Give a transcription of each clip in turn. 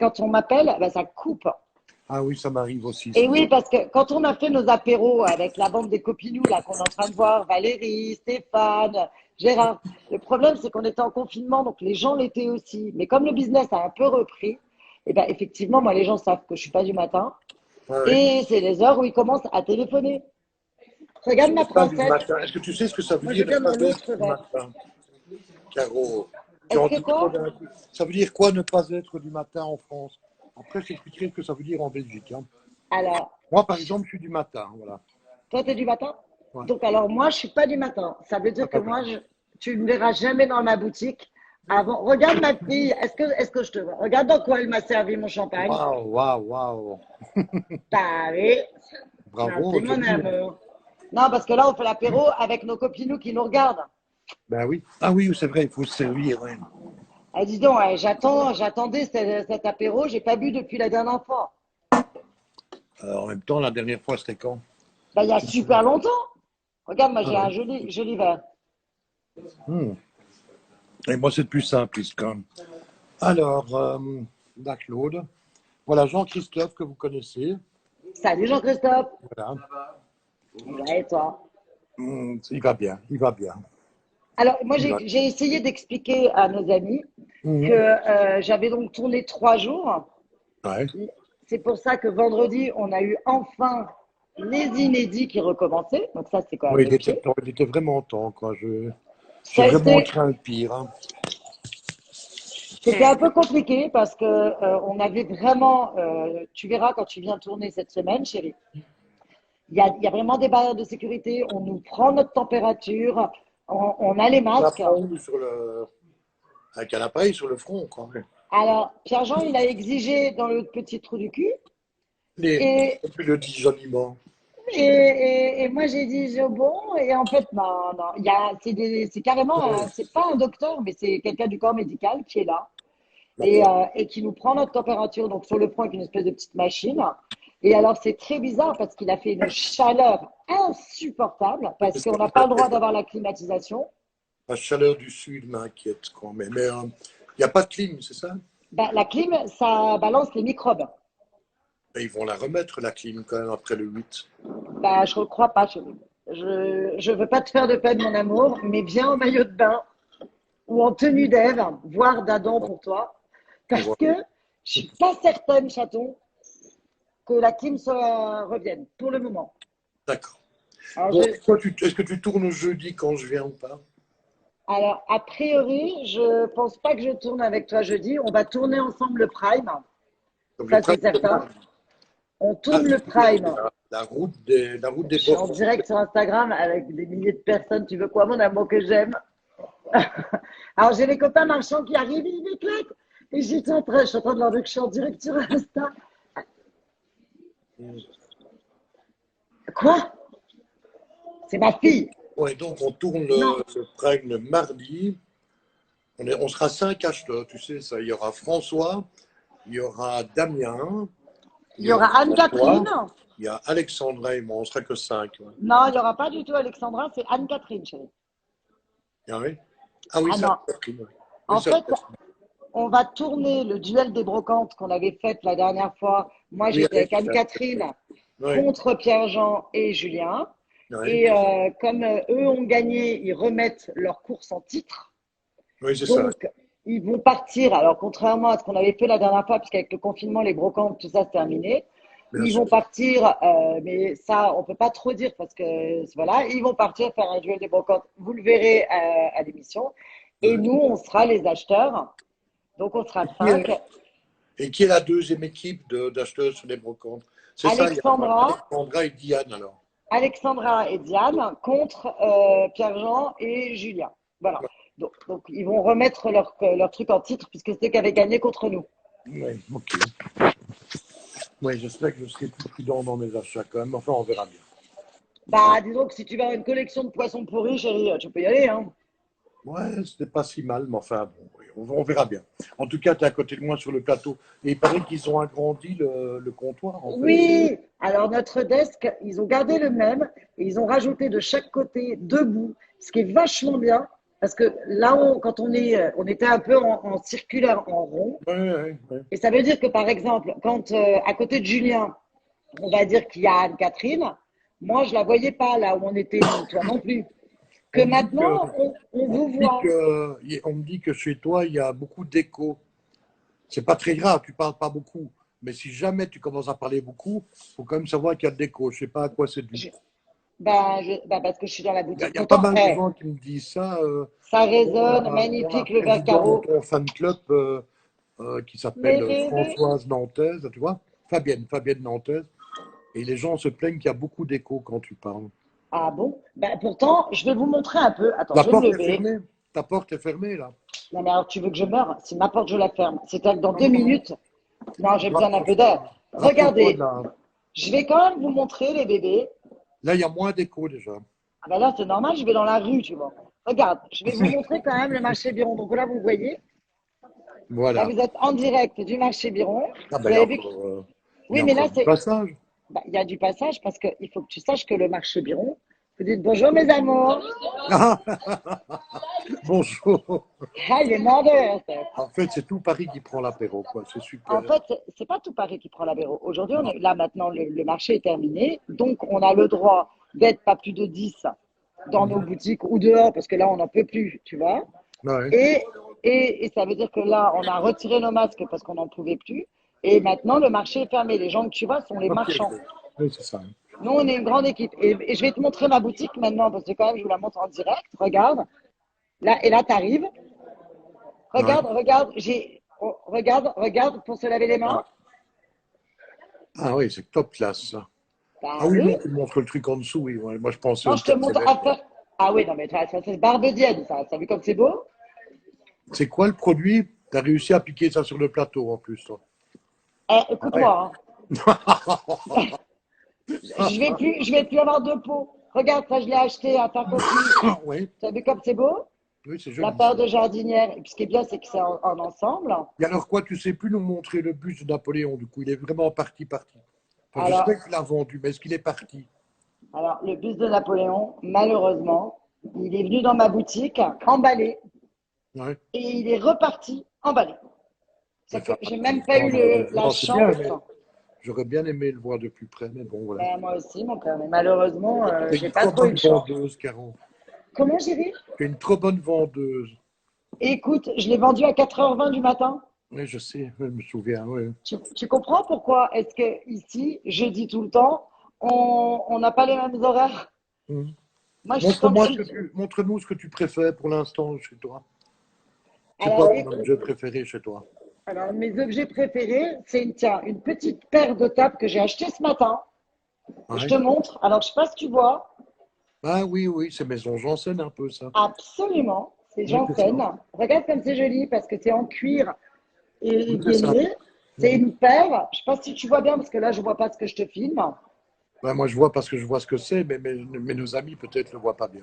quand on m'appelle, bah, ça coupe. Ah oui, ça m'arrive aussi, Et ça. oui, parce que quand on a fait nos apéros avec la bande des copinous, là, qu'on est en train de voir, Valérie, Stéphane, Gérard, le problème, c'est qu'on était en confinement, donc les gens l'étaient aussi. Mais comme le business a un peu repris, et ben, effectivement, moi, les gens savent que je suis pas du matin. Ouais, ouais. Et c'est les heures où ils commencent à téléphoner. Tu Regarde ma n'es pas du princesse. matin. Est-ce que tu sais ce que ça veut Moi, je dire ne viens pas dans être l'autre du verre. matin, Caro? Tu Est-ce en que dis trop quoi? d'un coup. Ça veut dire quoi ne pas être du matin en France? Après, je t'expliquerai ce que ça veut dire en Belgique, hein. Alors, Moi, par exemple, je suis du matin, voilà. toi, tu es du matin? Ouais. Donc, alors, moi, je suis pas du matin. Ça veut Ah, dire que bah, moi, voilà. tu ne me verras jamais dans ma boutique avant. Regarde ma fille. Est-ce que je te vois? Regarde dans quoi elle m'a servi mon champagne. Waouh, waouh, waouh. T'as vu? Bravo, Merci, tu as mon dit. amour. Non, parce que là, on fait l'apéro avec nos copinous qui nous regardent. Ben oui. Ah oui, c'est vrai, il faut se servir, ouais. Ah, dis donc, j'attendais cet apéro. J'ai pas bu depuis la dernière fois. En même temps, la dernière fois, c'était quand? Bah, il y a Tu te souviens? super longtemps. Regarde, moi, Ah j'ai ouais. un joli, joli verre. Hmm. Et moi, c'est plus simpliste quand même. Alors, la Claude. Voilà, Jean-Christophe que vous connaissez. Salut Jean-Christophe. Voilà. Ouais, et toi? Il va bien, il va bien. Alors, moi, Il va. j'ai essayé d'expliquer à nos amis que Mhm. j'avais donc tourné 3 jours. Ouais. C'est pour ça que vendredi, on a eu enfin les inédits qui recommençaient. Donc ça, c'est quand même Oui, le pied. il était vraiment temps, quoi. J'ai Ça a vraiment été, craint le pire, hein. c'était un peu compliqué parce que on avait vraiment, tu verras quand tu viens tourner cette semaine, chérie. Il y a vraiment des barrières de sécurité. On nous prend notre température. On a les On masques. apprend où avec un appareil sur le front, quoi. Alors, Pierre-Jean, il a exigé dans le petit trou du cul. Et, Et puis le dit joliment. et moi, j'ai dit, bon, et en fait, non, non, c'est carrément, c'est pas un docteur, mais c'est quelqu'un du corps médical qui est là D'accord. et qui nous prend notre température, donc sur le front avec une espèce de petite machine. Et alors, c'est très bizarre parce qu'il a fait une chaleur insupportable parce qu'on n'a pas le droit d'avoir la climatisation. La chaleur du sud m'inquiète quand même. Mais il n'y a pas de clim, c'est ça? Ben, la clim, ça balance les microbes. Et ils vont la remettre, la clim, quand même, après le 8. Ben, je ne crois pas. Je veux pas te faire de peine, mon amour, mais viens en maillot de bain ou en tenue d'Ève, voire d'Adam pour toi, parce Voilà. que je suis pas certaine, chaton, que la clim revienne pour le moment. D'accord. Alors, Bon, et toi, est-ce que tu tournes jeudi quand je viens ou pas? a priori, je pense pas que je tourne avec toi jeudi. On va tourner ensemble le Prime, Donc le ça train c'est de certain. mardi. On Ah, tourne le Prime. la route des Je suis en Bocaux. direct sur Instagram avec des milliers de personnes. Tu veux quoi, mon amour, que j'aime? Alors, j'ai les copains marchands qui arrivent, ils m'éclatent. Et je suis en train de leur dire que je suis en direct sur Insta. Quoi? C'est ma fille. Ouais, donc on tourne Non, le Prime le mardi. On sera 5 acheteurs, tu sais ça. Il y aura François, il y aura Damien, il il y y aura aura Anne-Catherine. toi, il y a Alexandra et moi. On sera que 5. Ouais. Non, il n'y aura pas du tout Alexandra, c'est Anne-Catherine, chérie. Ah oui? Ah oui, Ah ça. non. Oui, oui, En ça. fait, on va tourner le duel des brocantes qu'on avait fait la dernière fois. Moi, Oui, j'étais avec avec. Anne-Catherine Oui, contre Pierre-Jean et Julien. oui, Et comme eux ont gagné, ils remettent leur course en titre. oui, c'est ça. Donc, ils vont partir. Alors, contrairement à ce qu'on avait fait la dernière fois, puisqu'avec le confinement, les brocantes, tout ça, c'est terminé. Bien Ils sûr. vont partir, mais ça, on peut pas trop dire parce que voilà, ils vont partir faire un duel des brocantes. Vous le verrez à l'émission. Et Ouais. nous, on sera les acheteurs. Donc, on sera Et qui est, 5. et qui est la deuxième équipe d'acheteurs sur les brocantes? C'est ça, il y a Alexandra, Alexandra et Diane alors. Alexandra et Diane contre Pierre-Jean et Julien. Voilà. Donc, ils vont remettre leur truc en titre puisque c'était qu'avait gagné contre nous. Oui, ok. Oui, j'espère que je serai plus prudent dans mes achats quand même. Enfin, on verra bien. Hein. Bah, disons que si tu veux avoir une collection de poissons pourris, chérie, tu peux y aller, hein. Ouais, c'était pas si mal, mais enfin, bon, oui, on verra bien. En tout cas, tu es à côté de moi sur le plateau. Et il paraît qu'ils ont agrandi le comptoir, en fait. Oui, alors notre desk, ils ont gardé le même et ils ont rajouté de chaque côté 2 bouts, ce qui est vachement bien Parce que là, quand on était un peu en circulaire, en rond. Ouais, ouais, ouais. Et ça veut dire que, par exemple, quand à côté de Julien, on va dire qu'il y a Anne-Catherine, moi, je la voyais pas là où on était nous, toi non plus. Que On me dit que, maintenant, on on vous me dit voit. que, on me dit que chez toi, il y a beaucoup d'écho. C'est pas très grave, tu parles pas beaucoup. Mais si jamais tu commences à parler beaucoup, il faut quand même savoir qu'il y a de l'écho. Je sais pas à quoi c'est dû. Je- parce que je suis dans la Il boutique. y a pas Pourtant, mal de gens qui me disent ça. ça Dont résonne, dont la magnifique, le vert présidente de carreau. ton fan club qui Mais s'appelle bébé. Françoise Nantaise, tu vois, Fabienne Nantaise. Et les gens se plaignent qu'il y a beaucoup d'écho quand tu parles. Ah bon? Ben, pourtant, je vais vous montrer un peu. Attends, La je vais me porte est lever. fermée. Ta porte est fermée, là. Non, mais alors, tu veux que je meure? Si ma porte, je la ferme. C'est-à-dire que dans Non, deux non, minutes. Non, j'ai besoin d'un peu d'air. rapproche-toi. Rapproche-toi de Regardez, là. je vais quand même vous montrer les bébés. Là, il y a moins d'écho déjà. Ah ben là, c'est normal, je vais dans la rue, tu vois. Regarde, je vais vous montrer quand même le marché Biron. Donc là, vous voyez, là, Voilà. vous êtes en direct du marché Biron. Ah ben, Vous avez vu que... il y Oui, a mais là, encore du c'est... passage. bah, il y a du passage parce qu'il faut que tu saches que le marché Biron, vous dites bonjour mes amours. Ah, bonjour. Ah, il est mort de rire, ça. En fait, c'est tout Paris qui prend l'apéro, quoi. C'est En super. fait, c'est pas tout Paris qui prend l'apéro. Aujourd'hui, Non. là maintenant, le marché est terminé. Donc, on a le droit d'être pas plus de 10 dans nos Mhm. boutiques ou dehors parce que là, on n'en peut plus, tu vois. Ouais. Et, et ça veut dire que là, on a retiré nos masques parce qu'on n'en pouvait plus. Et maintenant, le marché est fermé. Les gens que tu vois sont les Ok, marchands. ok. Oui, c'est ça. Nous, on est une grande équipe. Et je vais te montrer ma boutique maintenant parce que quand même, je vous la montre en direct. Regarde. Là, et là, tu arrives. Ouais. Regarde, regarde. Regarde, regarde pour se laver les mains. Ah, ah oui, c'est top classe, ça. Ah Bah oui, oui. non, tu montres le truc en dessous, oui. Ouais. Moi, je pensais Non, au je te montre à porte-lettres. faire. Ah oui, non, mais ça, c'est barbedienne, ça. T'as vu comme c'est beau? C'est quoi le produit? Tu as réussi à piquer ça sur le plateau, en plus, toi. Eh, Ah ouais. écoute-moi, hein. Je vais plus avoir de peau. Regarde, ça, je l'ai acheté à ta copine. Oui, T'as vu comme c'est beau? oui, c'est La joli, ça. paire de jardinières. Et puis ce qui est bien, c'est que c'est en ensemble. Et alors quoi, tu sais plus nous montrer le bus de Napoléon, du coup, il est vraiment parti. Enfin, je sais Alors, qu'il l'a vendu, mais est-ce qu'il est parti? le bus de Napoléon, malheureusement, il est venu dans ma boutique emballé Ouais. et il est reparti emballé. Mais C'est que enfin, j'ai même pas eu la non, c'est bien, chance. mais j'aurais bien aimé le voir de plus près, mais bon, voilà. Ben, moi aussi, mon cœur, mais malheureusement, Tu es j'ai une pas trop trop eu bonne de chance. vendeuse, Caro. Comment j'ai dit? Tu es une trop bonne vendeuse. Écoute, je l'ai vendu à 4h20 du matin. Oui, je sais, je me souviens, oui. Tu comprends pourquoi est-ce que ici, je dis tout le temps, on n'a pas les mêmes horaires? Mhm. Moi, je suis comme Montre-nous ce que tu préfères pour l'instant chez toi. C'est alors, quoi ton écoute, objet préféré chez toi? alors, mes objets préférés, c'est tiens, une petite paire de tables que j'ai achetée ce matin. Je Ouais. te montre. Alors, je sais pas si tu vois. Ah oui, oui, c'est Maison Janssen un peu ça. Absolument. C'est Oui, c'est ça. Janssen. Regarde comme c'est joli parce que c'est en cuir et Oui, c'est ça. gainé. C'est Mhm. une paire. Je sais pas si tu vois bien parce que là, je vois pas ce que je te filme. Ouais, moi, je vois parce que je vois ce que c'est, mais nos amis peut-être ne le voient pas bien.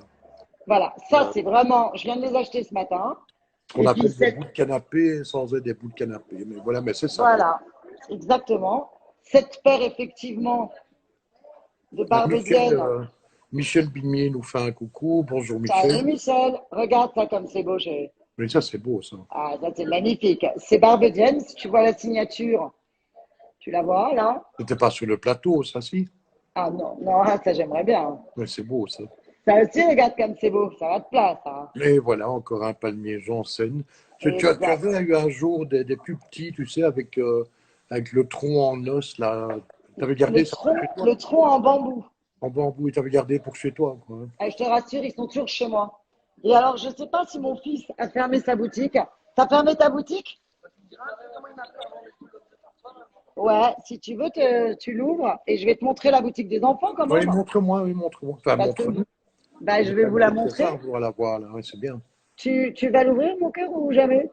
Voilà. Ça, Euh, c'est vraiment. Je viens de les acheter ce matin. Ce qu'on Et puis, appelle des cette. bouts de canapé sans être des bouts de canapé. Mais voilà, mais c'est ça. Voilà. Exactement. Cette paire, effectivement, de Ah, Michel, barbedienne. Michel Bimier nous fait un coucou. Bonjour Salut Michel. Michel. Regarde ça comme c'est beau, chérie. Mais ça, c'est beau, ça. Ah, ça, c'est magnifique. C'est barbedienne. Si tu vois la signature, tu la vois là? C'était pas sur le plateau, ça, si. Ah non, non, ah, ça j'aimerais bien. Mais c'est beau, ça. Ça aussi, regarde comme c'est beau, ça va te plaire, ça. Et voilà, encore un palmier Janssen. Tu Exact. avais eu un jour des plus petits, tu sais, avec le tronc en os, là. Tu avais gardé ça pour chez toi? Le tronc en bambou. En bambou, et tu avais gardé pour chez toi, quoi. Ah, je te rassure, ils sont toujours chez moi. Et alors, je ne sais pas si mon fils a fermé sa boutique. T'as fermé ta boutique? Ouais, si tu veux, tu l'ouvres et je vais te montrer la boutique des enfants quand Oui, même. montre-moi, oui, montre-moi. Enfin, Parce que montre-nous. bah, C'est je vais quand vous même la intéressant montrer. de voir la voir, là. Ouais, c'est bien. Tu vas l'ouvrir, mon cœur, ou jamais?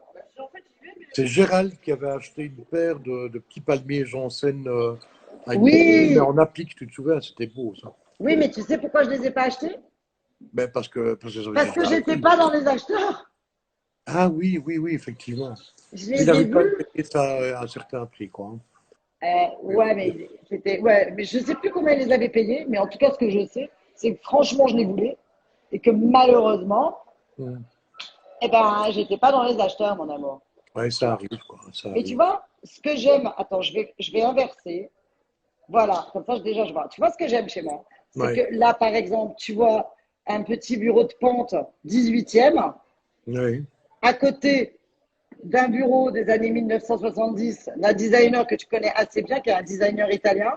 C'est Gérald qui avait acheté une paire de petits palmiers Janssen avec bambou, mais Oui, en applique, tu te souviens, c'était beau, ça. oui, mais tu sais pourquoi je ne les ai pas achetés? Mais parce que j'avais Parce que déjà j'étais acheté. pas dans les acheteurs. Ah oui, oui, oui, effectivement. Je Il les ai n'avait pas vus. payé ça à un certain prix, quoi. Hein. Ouais, mais c'était, ouais, mais je sais plus combien ils les avaient payés, mais en tout cas, ce que je sais, c'est que franchement, je les voulais et que malheureusement, Mm. Eh ben, j'étais pas dans les acheteurs, mon amour. Ouais, ça arrive, quoi. Ça Mais tu arrive. vois, ce que j'aime, attends, je vais inverser. Voilà, comme ça, déjà, je vois. Tu vois ce que j'aime chez moi? C'est que Ouais. là, par exemple, tu vois un petit bureau de pente 18e, Oui. à côté d'un bureau des années 1970, d'un designer que tu connais assez bien, qui est un designer italien.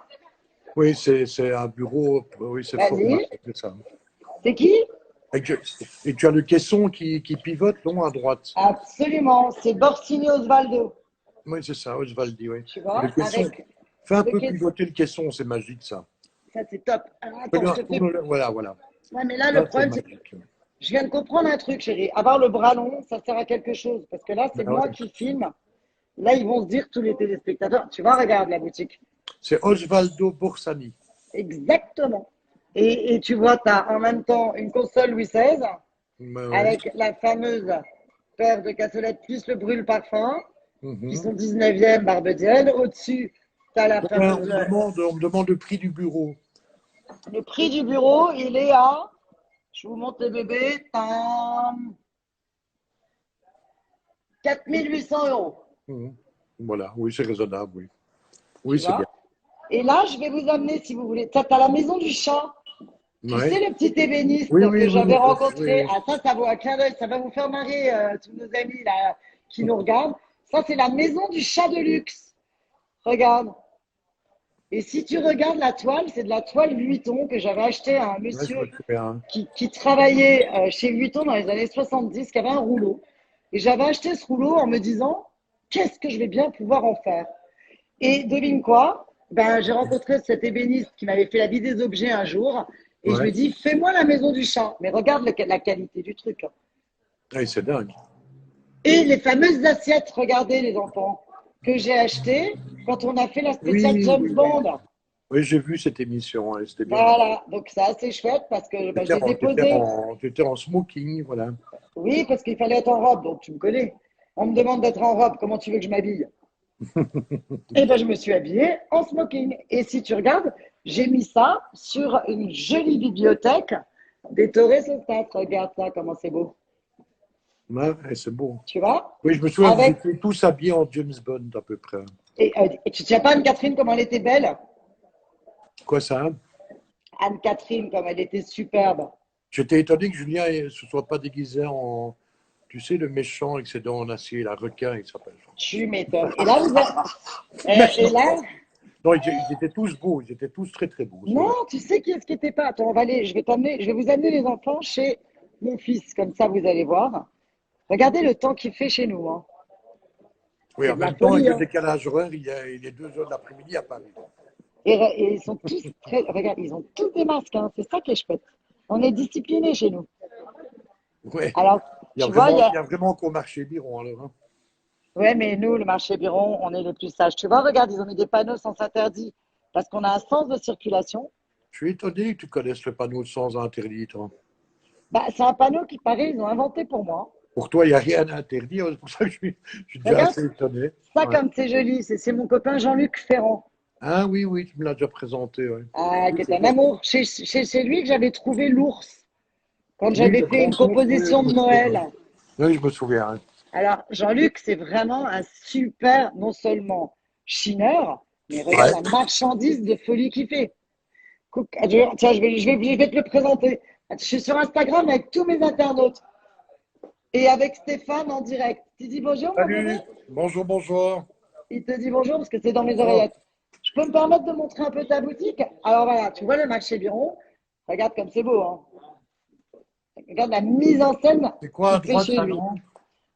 Oui, c'est un bureau. Oui, c'est formidable. Vas-y. C'est ça. C'est qui? Et tu as le caisson qui pivote, non, à droite. Absolument. C'est Borsini Osvaldo. Oui, c'est ça, Osvaldi, oui. Tu Et le vois, caisson. avec Fais un le peu caisse. pivoter le caisson, c'est magique, ça. Ça, c'est top. Alors, attends, je Regarde, te fais. voilà, voilà. Ouais, mais là, le Là, c'est problème, c'est que magique. je viens de comprendre un truc, chérie. Avoir le bras long, ça sert à quelque chose. Parce que là, Ah c'est moi ouais. qui filme. Là, ils vont se dire, tous les téléspectateurs, tu vois, regarde la boutique. C'est Osvaldo Borsani. Exactement. Et tu vois, tu as en même temps une console Louis XVI Ouais, ouais. avec la fameuse paire de cassolettes plus le brûle-parfum, qui Mhm. sont 19e Barbedienne. Au-dessus, tu as la Combien fameuse. on me demande le prix du bureau. Le prix du bureau, il est à. Je vous montre les bébés. 4 800 €. Mhm. Voilà, oui, c'est raisonnable, oui. Oui, Tu c'est bien. vois? Et là, je vais vous amener, si vous voulez. Tu as la maison du chat. Tu sais, Ouais. le petit Oui, ébéniste oui, que oui, j'avais oui, oui, rencontré. oui. Ah, ça vaut un clin d'œil. Ça va vous faire marrer, tous nos amis là, qui nous regardent. Ça, c'est la maison du chat de luxe. Regarde. Et si tu regardes la toile, c'est de la toile Vuitton que j'avais acheté à un Là, je me monsieur souviens. qui travaillait chez Vuitton dans les années 70, qui avait un rouleau. Et j'avais acheté ce rouleau en me disant, qu'est-ce que je vais bien pouvoir en faire? Et devine quoi? Ben, j'ai rencontré cet ébéniste qui m'avait fait la vie des objets un jour. Et je lui ai Ouais. dit, fais-moi la maison du chat. Mais regarde la qualité du truc. Ouais, c'est dingue. Et les fameuses assiettes, regardez les enfants, que j'ai achetées quand on a fait la spéciale Oui, James oui, oui. Bond. Oui, j'ai vu cette émission, hein, c'était bien. Voilà, donc c'est assez chouette parce que ben, je les ai posées. Tu étais en smoking, voilà. Oui, parce qu'il fallait être en robe, donc tu me connais. On me demande d'être en robe, comment tu veux que je m'habille? Et ben je me suis habillée en smoking. Et si tu regardes, j'ai mis ça sur une jolie bibliothèque des Torres Sostas. Regarde ça, comment c'est beau. Ouais, ouais, c'est beau. Tu vois? Oui, je me souviens, vous Avec. étiez tous habillés en James Bond, à peu près. Et tu ne tiens pas Anne-Catherine comme elle était belle? Quoi ça? Hein. Anne-Catherine, comme elle était superbe. J'étais étonné que Julien ne se soit pas déguisé en, tu sais, le méchant avec ses dents en acier, la requin, il s'appelle. Tu m'étonnes. Et là, Mais et là, non, ils étaient tous beaux, ils étaient tous très très beaux, c'est non, vrai. tu sais qui est-ce qui était pas? Attends, on va aller, je vais vous amener les enfants chez mon fils, comme ça vous allez voir. Regardez le temps qu'il fait chez nous, hein. Oui, C'est en de la même temps, avec folie, le hein. décalage horaire, il est 2 heures de l'après-midi à Paris. Et ils sont tous très, regarde, ils ont tous des masques, hein. C'est ça qui est chouette. On est disciplinés chez nous. Oui, Alors, tu vois, il y a vraiment qu'au marché Biron, alors. Hein. ouais, mais nous, le marché Biron, on est les plus sages. Tu vois, regarde, ils ont mis des panneaux sans interdit parce qu'on a un sens de circulation. Je suis étonné que tu connaisses le panneau sans interdit, toi. Bah, c'est un panneau qui paraît, ils ont inventé pour moi. Pour toi, il n'y a rien interdit, c'est pour ça que je suis déjà Regarde, assez étonné. ça Ouais. comme c'est joli, c'est mon copain Jean-Luc Ferrand. Ah oui, oui, tu me l'as déjà présenté. Ouais. Ah, Oui, qui est c'est un beau. amour. C'est lui que j'avais trouvé l'ours quand Oui, j'avais le fait grand une ours, oui, je composition me de souviens. Noël. Oui, je me souviens. Hein. Alors, Jean-Luc, c'est vraiment un super, non seulement chineur, mais regarde Ouais. la marchandise de folie qu'il fait. Tiens, je vais te le présenter. Je suis sur Instagram avec tous mes internautes et avec Stéphane en direct. Tu dis bonjour, mon bébé? Salut, bonjour, bonjour. Il te dit bonjour parce que c'est dans mes Bonjour. oreillettes. Je peux me permettre de montrer un peu ta boutique? Alors voilà, tu vois le marché Biron. Regarde comme c'est beau, hein. Regarde la mise en scène C'est quoi à qu'il fait droite, chez là, lui. non?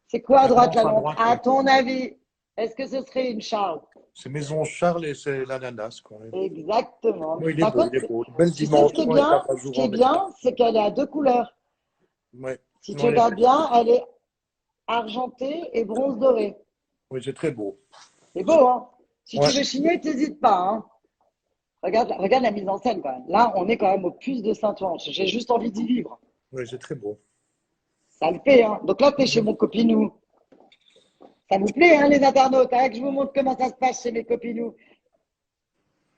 C'est quoi à droite la L'ananas à lampe? droite, À oui. ton avis, est-ce que ce serait une Charles? C'est Maison Charles et c'est l'ananas, quoi. Oui, Exactement. oui, Mais par contre, il est beau. Belle tu sais dimension avec ce l'abat-jour qui est en métal. bien, c'est qu'elle est à deux couleurs. Oui, Si tu oui, regardes bien, elle est argentée et bronze doré. oui, c'est très beau. C'est beau, hein? Si tu Ouais, veux chiner, t'hésites pas, hein? Regarde la mise en scène quand même. Là, on est quand même au puce de Saint-Ouen. J'ai juste envie d'y vivre. oui, c'est très beau. Ça le fait, hein? Donc là, tu es chez mon copinou. Ça vous plaît, hein, les internautes, hein, que je vous montre comment ça se passe chez mes copinous.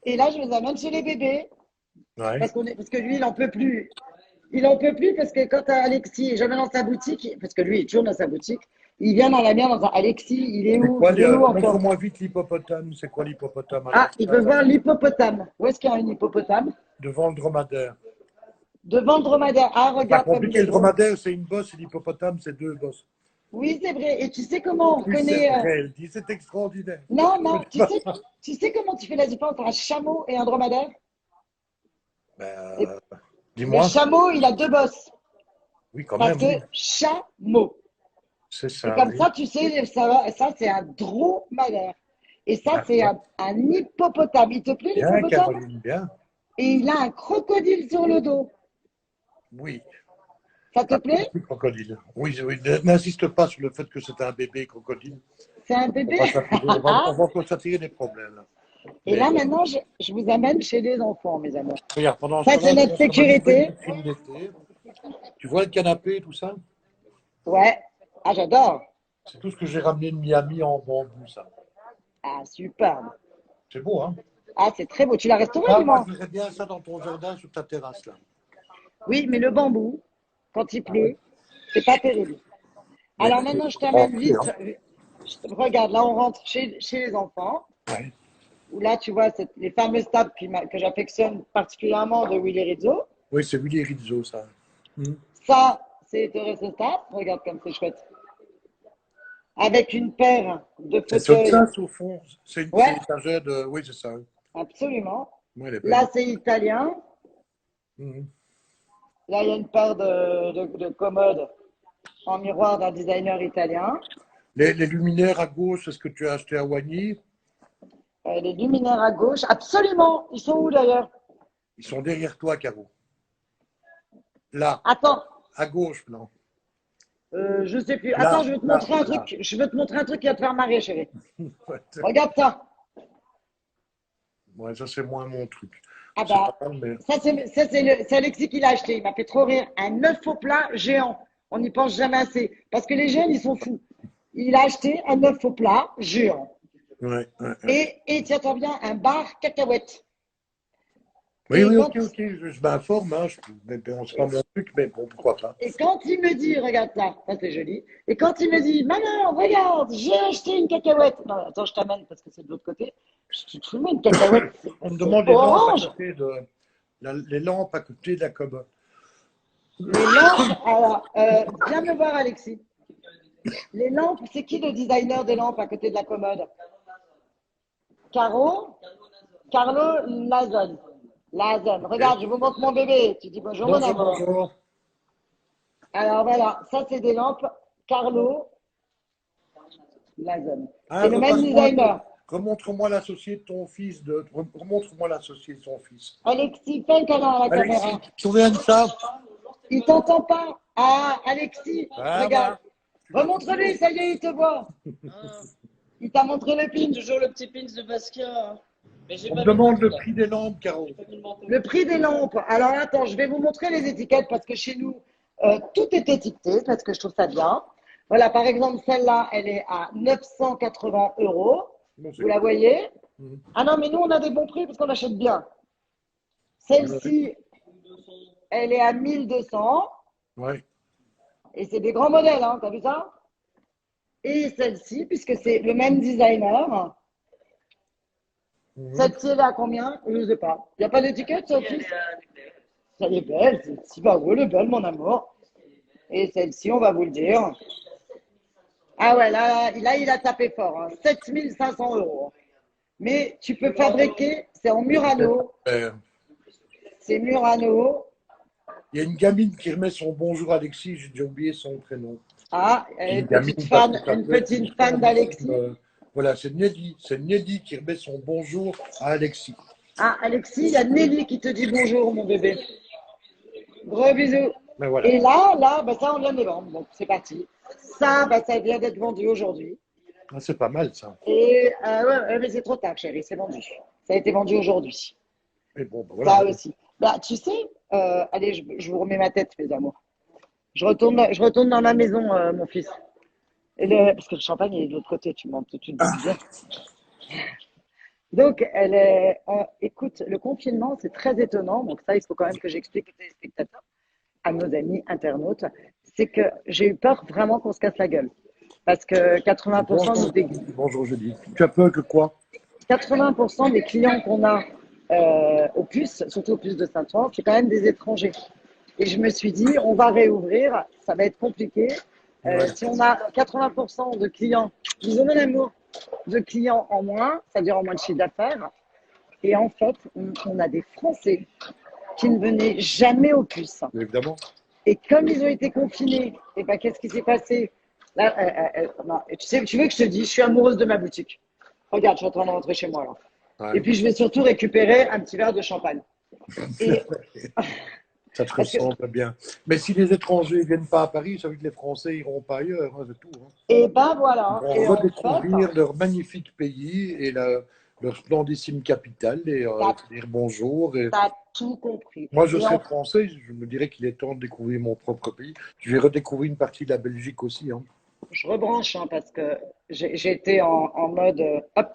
Et là, je les amène chez les bébés. Ouais. Parce que lui, il n'en peut plus. il en peut plus parce que quand Alexis est jamais dans sa boutique, parce que lui il est toujours dans sa boutique, il vient dans la mienne en disant Alexis, il est C'est où? quoi, Il est où encore? montre-moi vite l'hippopotame. C'est quoi l'hippopotame à Ah, il veut l'envers, là? voir l'hippopotame. Où est-ce qu'il y a un hippopotame? Devant le dromadaire. Devant le dromadaire. Ah, C'est pas regarde comme il compliqué, est le beau. dromadaire, c'est une bosse et l'hippopotame, c'est deux bosses. Oui, c'est vrai. Et tu sais comment on Oui, c'est reconnaît vrai, elle dit, c'est extraordinaire. Non, non, tu sais comment tu fais la différence entre un chameau et un dromadaire? Et Ben, le dis-moi. chameau, il a deux bosses. Oui, quand Ça même, oui. fait chameau. C'est Et ça, comme oui. ça, tu sais, ça c'est un dromadaire. Et ça, c'est D'accord. un hippopotame. Il te plaît Bien, l'hippopotame? Caroline, bien. Et il a un crocodile sur le dos. Oui. Ça te Un plaît? petit crocodile. Oui, oui. N'insiste pas sur le fait que c'est un bébé crocodile. C'est un On bébé? va s'attirer, on va encore s'attirer des problèmes, là. Et Mais là, maintenant, je vous amène chez les enfants, mes amours. regarde, pendant ce Ça, c'est temps-là, je notre montre ma nouvelle sécurité. vitrine d'été. Tu vois le canapé, tout ça? Ouais. Ah, j'adore. C'est tout ce que j'ai ramené de Miami en bambou, ça. Ah, superbe. C'est beau, hein? Ah, c'est très beau. Tu l'as restauré, Ah, moi, dis-moi. je ferais bien ça dans ton jardin, sur ta terrasse, là. Oui, mais le bambou, quand il Ah oui. pleut, c'est pas terrible. Mais Alors maintenant, je bon, t'amène ok, vite. hein. Regarde, là, on rentre chez les enfants. Ouais. Où là, tu vois, les fameuses tables que j'affectionne particulièrement de Willy Rizzo. Oui, c'est Willy Rizzo, ça. Ça, c'est Thérèse Tables. Regarde comme c'est chouette. Avec une paire de C'est sur fauteuils. place, au fond. C'est Ouais, l'étagère de. Oui, c'est ça. absolument. Oui, elle est belle. Là, c'est italien. Mhm. Là, il y a une paire de commodes en miroir d'un designer italien. Les luminaires à gauche, c'est ce que tu as acheté à Wagny. Les luminaires à gauche. Absolument. Ils sont où d'ailleurs? Ils sont derrière toi, Caro. Là, Attends, à gauche, non. je sais plus. Attends, Là, je veux te là, montrer un là. truc. Je veux te montrer un truc qui va te faire marrer, chérie. Ouais, Regarde ça. ouais, ça, c'est moins mon truc. Ah C'est bah, pas mal, mais. c'est Alexis qui l'a acheté. Il m'a fait trop rire. Un œuf au plat géant. On n'y pense jamais assez. Parce que les jeunes, ils sont fous. Il a acheté un œuf au plat géant. Ouais, ouais, ouais. Et tiens-toi bien, un bar cacahuète. Oui, Et oui, quand, ok, ok. Je m'informe, hein. Mais bon, c'est pas mon truc, mais bon, pourquoi pas. et quand il me dit, regarde ça, ça c'est joli. Et quand il me dit, maman, regarde, j'ai acheté une cacahuète. Non, attends, je t'amène parce que c'est de l'autre côté. Je te fous une cacahuète, On me c'est demande les lampes à orange. côté de. Les lampes à côté de la commode. Les lampes, alors, viens me voir, Alexis. Les lampes, c'est qui le designer des lampes à côté de la commode? Caro? Carlo Lazone. Lazone. Regarde, je vous montre mon bébé. Tu dis bonjour, mon Bonjour, amour. bonjour. Alors voilà, ça c'est des lampes Carlo Lazone. Ah, C'est le même repasse-moi designer. remontre-moi l'associé de ton fils. Remontre-moi l'associé de son fils. Alexis, fais un câlin à la Alexis, caméra. tu te souviens de ça? Il t'entend pas. Ah, Alexis, Ah, regarde. voilà. Tu l'as Remontre-lui, toujours. ça y est, il te voit. Ah, Il t'a montré le pin. toujours le petit pins de Basquiat. Mais j'ai On me pas mis le demande manteau le là. prix des lampes, Caro. J'ai pas mis le manteau. Le prix des lampes. Alors attends, je vais vous montrer les étiquettes parce que chez nous, tout est étiqueté parce que je trouve ça bien. Voilà, par exemple, celle-là, elle est à 980 euros. Bon, c'est Vous la cool. voyez? Mhm. Ah non, mais nous, on a des bons prix parce qu'on achète bien. Ouais. Celle-ci, elle est à 1200 Ouais. et c'est des grands modèles, hein, t'as vu ça? Et celle-ci, puisque c'est le même designer, Mhm. celle-ci, elle est à combien? Je ne sais pas. Il n'y a pas d'étiquette, Sophie? Elle est belle, celle-ci. Bah oui, elle est belle, mon amour. Et celle-ci, on va vous le dire. Ah ouais, là il a tapé fort. Hein. 7500 euros. Mais tu peux fabriquer, c'est en Murano. Euh, C'est Murano. Il y a une gamine qui remet son bonjour à Alexis, j'ai déjà oublié son prénom. Ah, Une gamine parce que ça une peut être une petite fan histoire de film. d'Alexis. Voilà, c'est Nelly. C'est Nelly qui remet son bonjour à Alexis. Ah, Alexis, il y a Nelly qui te dit bonjour, mon bébé. Gros bisous. Mais voilà. Et là, bah, ça, on vient de les vendre. Donc, c'est parti. Ça, bah, ça vient d'être vendu aujourd'hui. Ah, c'est pas mal ça. Et ouais, mais c'est trop tard, chérie, c'est vendu. Ça a été vendu aujourd'hui. Mais bon, bah, Ça voilà. aussi. Bah, tu sais, allez, je vous remets ma tête, mes amours. Je retourne dans ma maison, mon fils. Parce que le champagne il est de l'autre côté, tu te doutes bien. Donc, écoute, le confinement, c'est très étonnant. Donc ça, il faut quand même que j'explique aux téléspectateurs. à nos amis internautes, c'est que j'ai eu peur vraiment qu'on se casse la gueule. Parce que 80% des, Bonjour, je dis. Tu as peur que quoi? 80% des clients qu'on a au plus, surtout au plus de Saint-Ouen, c'est quand même des étrangers. Et je me suis dit, on va réouvrir, ça va être compliqué. Ouais. Si on a 80% de clients, disons mon amour, de clients en moins, c'est-à-dire en moins de chiffre d'affaires. Et en fait, on a des Français qui ne venaient jamais au plus. Évidemment. Et comme ils ont été confinés, et ben qu'est-ce qui s'est passé? Là, non, tu veux que je te dise, je suis amoureuse de ma boutique. Regarde, je suis en train de rentrer chez moi là. Et Ouais. puis je vais surtout récupérer un petit verre de champagne. Et Ça te parce que, ressemble bien. Mais si les étrangers ne viennent pas à Paris, ça veut dire que les Français iront pas ailleurs, hein, c'est tout. Hein. et ben Ils voilà. vont Et en fait, redécouvrir leur magnifique pays et leur splendidissime capitale et t'as, dire bonjour. Et t'as tout compris. moi, je Et serais en français, je me dirais qu'il est temps de découvrir mon propre pays. Je vais redécouvrir une partie de la Belgique aussi. Hein. je rebranche hein, parce que j'ai été en mode hop.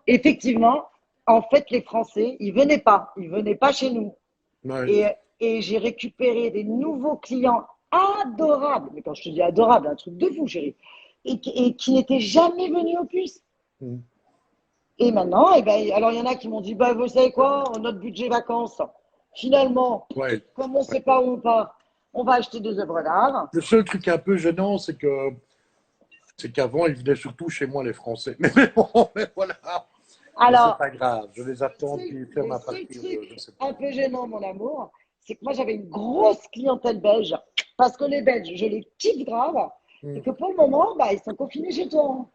Effectivement, en fait, les Français, ils venaient pas chez nous. Ouais. Et, et j'ai récupéré des nouveaux clients adorables. Mais quand je te dis adorable, un truc de fou, chérie. Et qui n'étaient jamais venus au puce. Mm. Et maintenant, eh ben, alors il y en a qui m'ont dit, bah, vous savez quoi, notre budget vacances, finalement, Ouais. comme on ne sait pas où on part, on va acheter des œuvres d'art. Le seul truc un peu gênant, c'est qu'avant, ils venaient surtout chez moi, les Français. Mais bon, mais voilà. Mais c'est Alors, pas grave. Je les attends, puis faire le ma seul partie. Je truc sais pas. un peu gênant, mon amour, c'est que moi j'avais une grosse clientèle belge, parce que les Belges, je les kiffe grave, et Mm. que pour le moment, bah, ils sont confinés chez toi. Hein.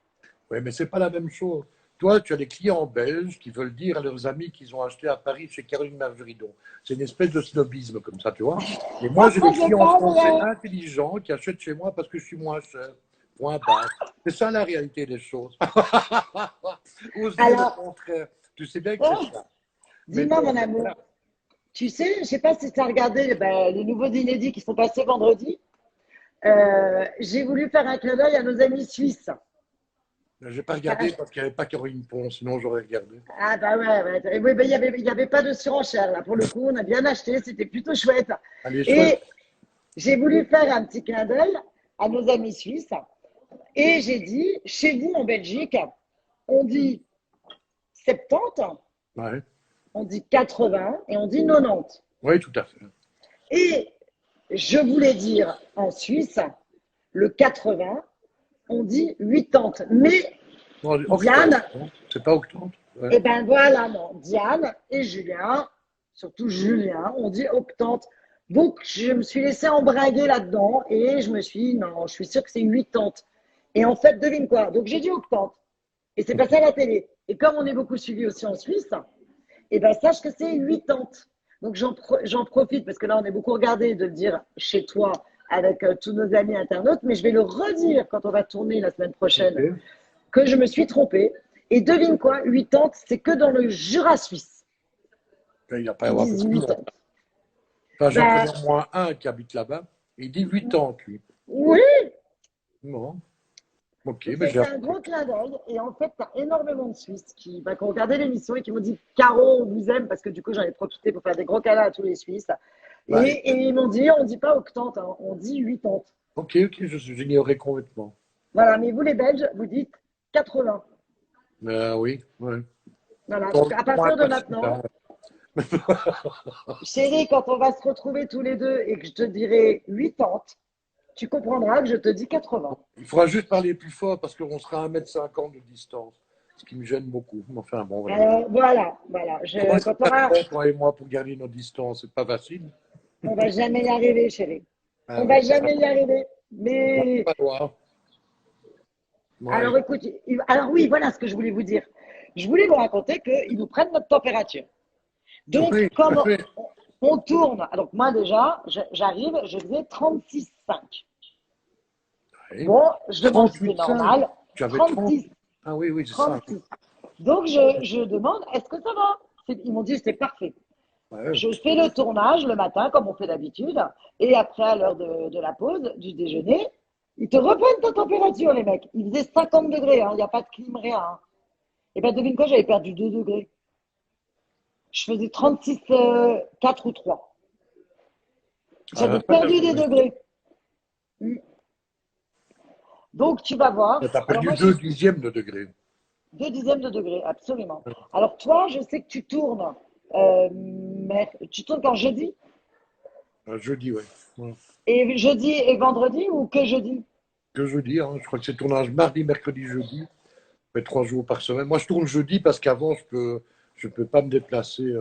Oui, mais c'est pas la même chose. Toi, tu as des clients belges qui veulent dire à leurs amis qu'ils ont acheté à Paris chez Caroline Margeridon. C'est une espèce de snobisme comme ça, tu vois. Et moi, j'ai des C'est clients pas français vrai. intelligents qui achètent chez moi parce que je suis moins cher. Point barre. C'est ça la réalité des choses. Ose dire le Alors, contraire. Tu sais bien que c'est oh, ça. Mais dis-moi, bon, mon voilà. amour, tu sais, je sais pas si tu as regardé ben, les nouveaux inédits qui sont passés vendredi. J'ai voulu faire un clin d'œil à nos amis suisses. J'ai pas regardé parce qu'il n'y avait pas Caroline Pont, sinon j'aurais regardé. Ah bah ouais, ouais. Oui, ben, il y avait pas de surenchère là. Pour le coup, on a bien acheté, c'était plutôt chouette. Allez, chouette. Et j'ai voulu faire un petit clin d'œil à nos amis suisses. Et j'ai dit, chez vous en Belgique, on dit 70, Ouais. on dit 80 et on dit 90. Oui, tout à fait. Et je voulais dire en Suisse, le 80, on dit 80. Mais Non, octante, Diane, hein. C'est pas octante. Ouais. eh ben voilà, non, Diane et Julien, surtout Julien, on dit 80. Donc, je me suis laissé embraguer là-dedans et je me suis dit, non, je suis sûre que c'est 80. Et en fait, devine quoi? Donc, j'ai dit 80. Et c'est passé à la télé. Et comme on est beaucoup suivi aussi en Suisse, eh ben, sache que c'est 80. Donc, j'en profite parce que là, on est beaucoup regardé de le dire chez toi avec tous nos amis internautes, mais je vais le redire quand on va tourner la semaine prochaine Ok. que je me suis trompée. Et devine quoi, 80, c'est que dans le Jura suisse. Il n'y a pas à y Ils avoir disent beaucoup. 80. Enfin, j'en Ben, connais au moins un qui habite là-bas. Il dit 8 ans, lui. oui, Non. Ok, donc mais j'ai c'est un appris. gros clin d'œil. Et en fait, tu as énormément de Suisses qui ont regardé l'émission et qui m'ont dit Caro, on vous aime, parce que du coup, j'en ai profité pour faire des gros câlins à tous les Suisses. Ouais. Et ils m'ont dit, on ne dit pas 80, hein, on dit 80. Ok, j'ignorais complètement. Voilà, mais vous les Belges, vous dites 80. Oui, ouais. Voilà, Tant donc à moins partir de facile, maintenant, hein. chérie, quand on va se retrouver tous les deux et que je te dirai 80, tu comprendras que je te dis 80. Il faudra juste parler plus fort parce qu'on sera à 1,50 m de distance. Ce qui me gêne beaucoup. Enfin, bon, voilà. Alors voilà, voilà. Comment est-ce Quand que on ça aura, fait, toi et moi, pour garder nos distances? C'est pas facile. on va jamais y arriver, chérie. Ah On oui. va jamais y arriver. On va Mais pas voir. Ouais. alors écoute, alors oui, voilà ce que je voulais vous dire. Je voulais vous raconter qu'ils nous prennent notre température. Donc, Oui, tout à comme fait. on tourne, donc moi déjà, j'arrive, je faisais 36,5. Oui. Bon, je demande si c'est 38,5. normal. Tu avais 30. 36, Ah oui, oui, c'est ça. 36. Donc, je demande, est-ce que ça va? Ils m'ont dit, c'est parfait. Ouais. Je fais le tournage le matin, comme on fait d'habitude, et après, à l'heure de la pause, du déjeuner, ils te reprennent ta température, les mecs. Il faisait 50 degrés, hein, il n'y a pas de clim, rien. Hein. Et ben, devine quoi, j'avais perdu 2 degrés. Je faisais 36, 4 ou 3. J'avais perdu des degrés. Mm. Donc, tu vas voir. Tu as Alors, perdu moi, 2/10 de degré. 2/10 de degré, absolument. Alors, toi, je sais que tu tournes. Tu tournes quand jeudi? Jeudi, ouais. Voilà. Et jeudi et vendredi ou que jeudi? Que jeudi, hein. Je crois que c'est tournage mardi, mercredi, jeudi. Je fais 3 jours par semaine. Moi, je tourne jeudi parce qu'avant, je peux pas me déplacer.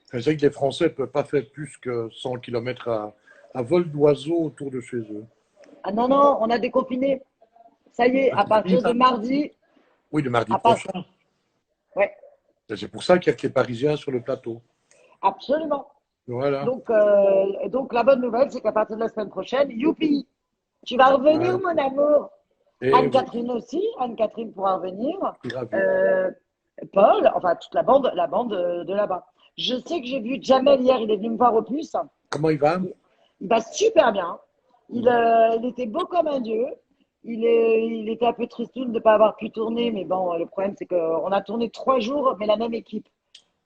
C'est vrai que les Français ne peuvent pas faire plus que 100 km à vol d'oiseau autour de chez eux. Ah non, non, on a déconfiné. Ça y est, Ah, à c'est fini, partir de ça? mardi, Oui, le mardi à part... prochain. Ouais, C'est pour ça qu'il y a que les Parisiens sur le plateau. absolument. Voilà. Donc, la bonne nouvelle, c'est qu'à partir de la semaine prochaine, youpi, tu vas revenir, Ouais. mon amour. Et oui, Anne-Catherine aussi, Anne-Catherine pourra revenir. je suis ravi. Euh, Paul, enfin toute la bande de là-bas. Je sais que j'ai vu Jamel hier, il est venu me voir au puce. Comment il va? Il va super bien. Il était beau comme un dieu. Il était un peu tristoun de ne pas avoir pu tourner, mais bon, le problème c'est qu'on a tourné 3 jours, mais la même équipe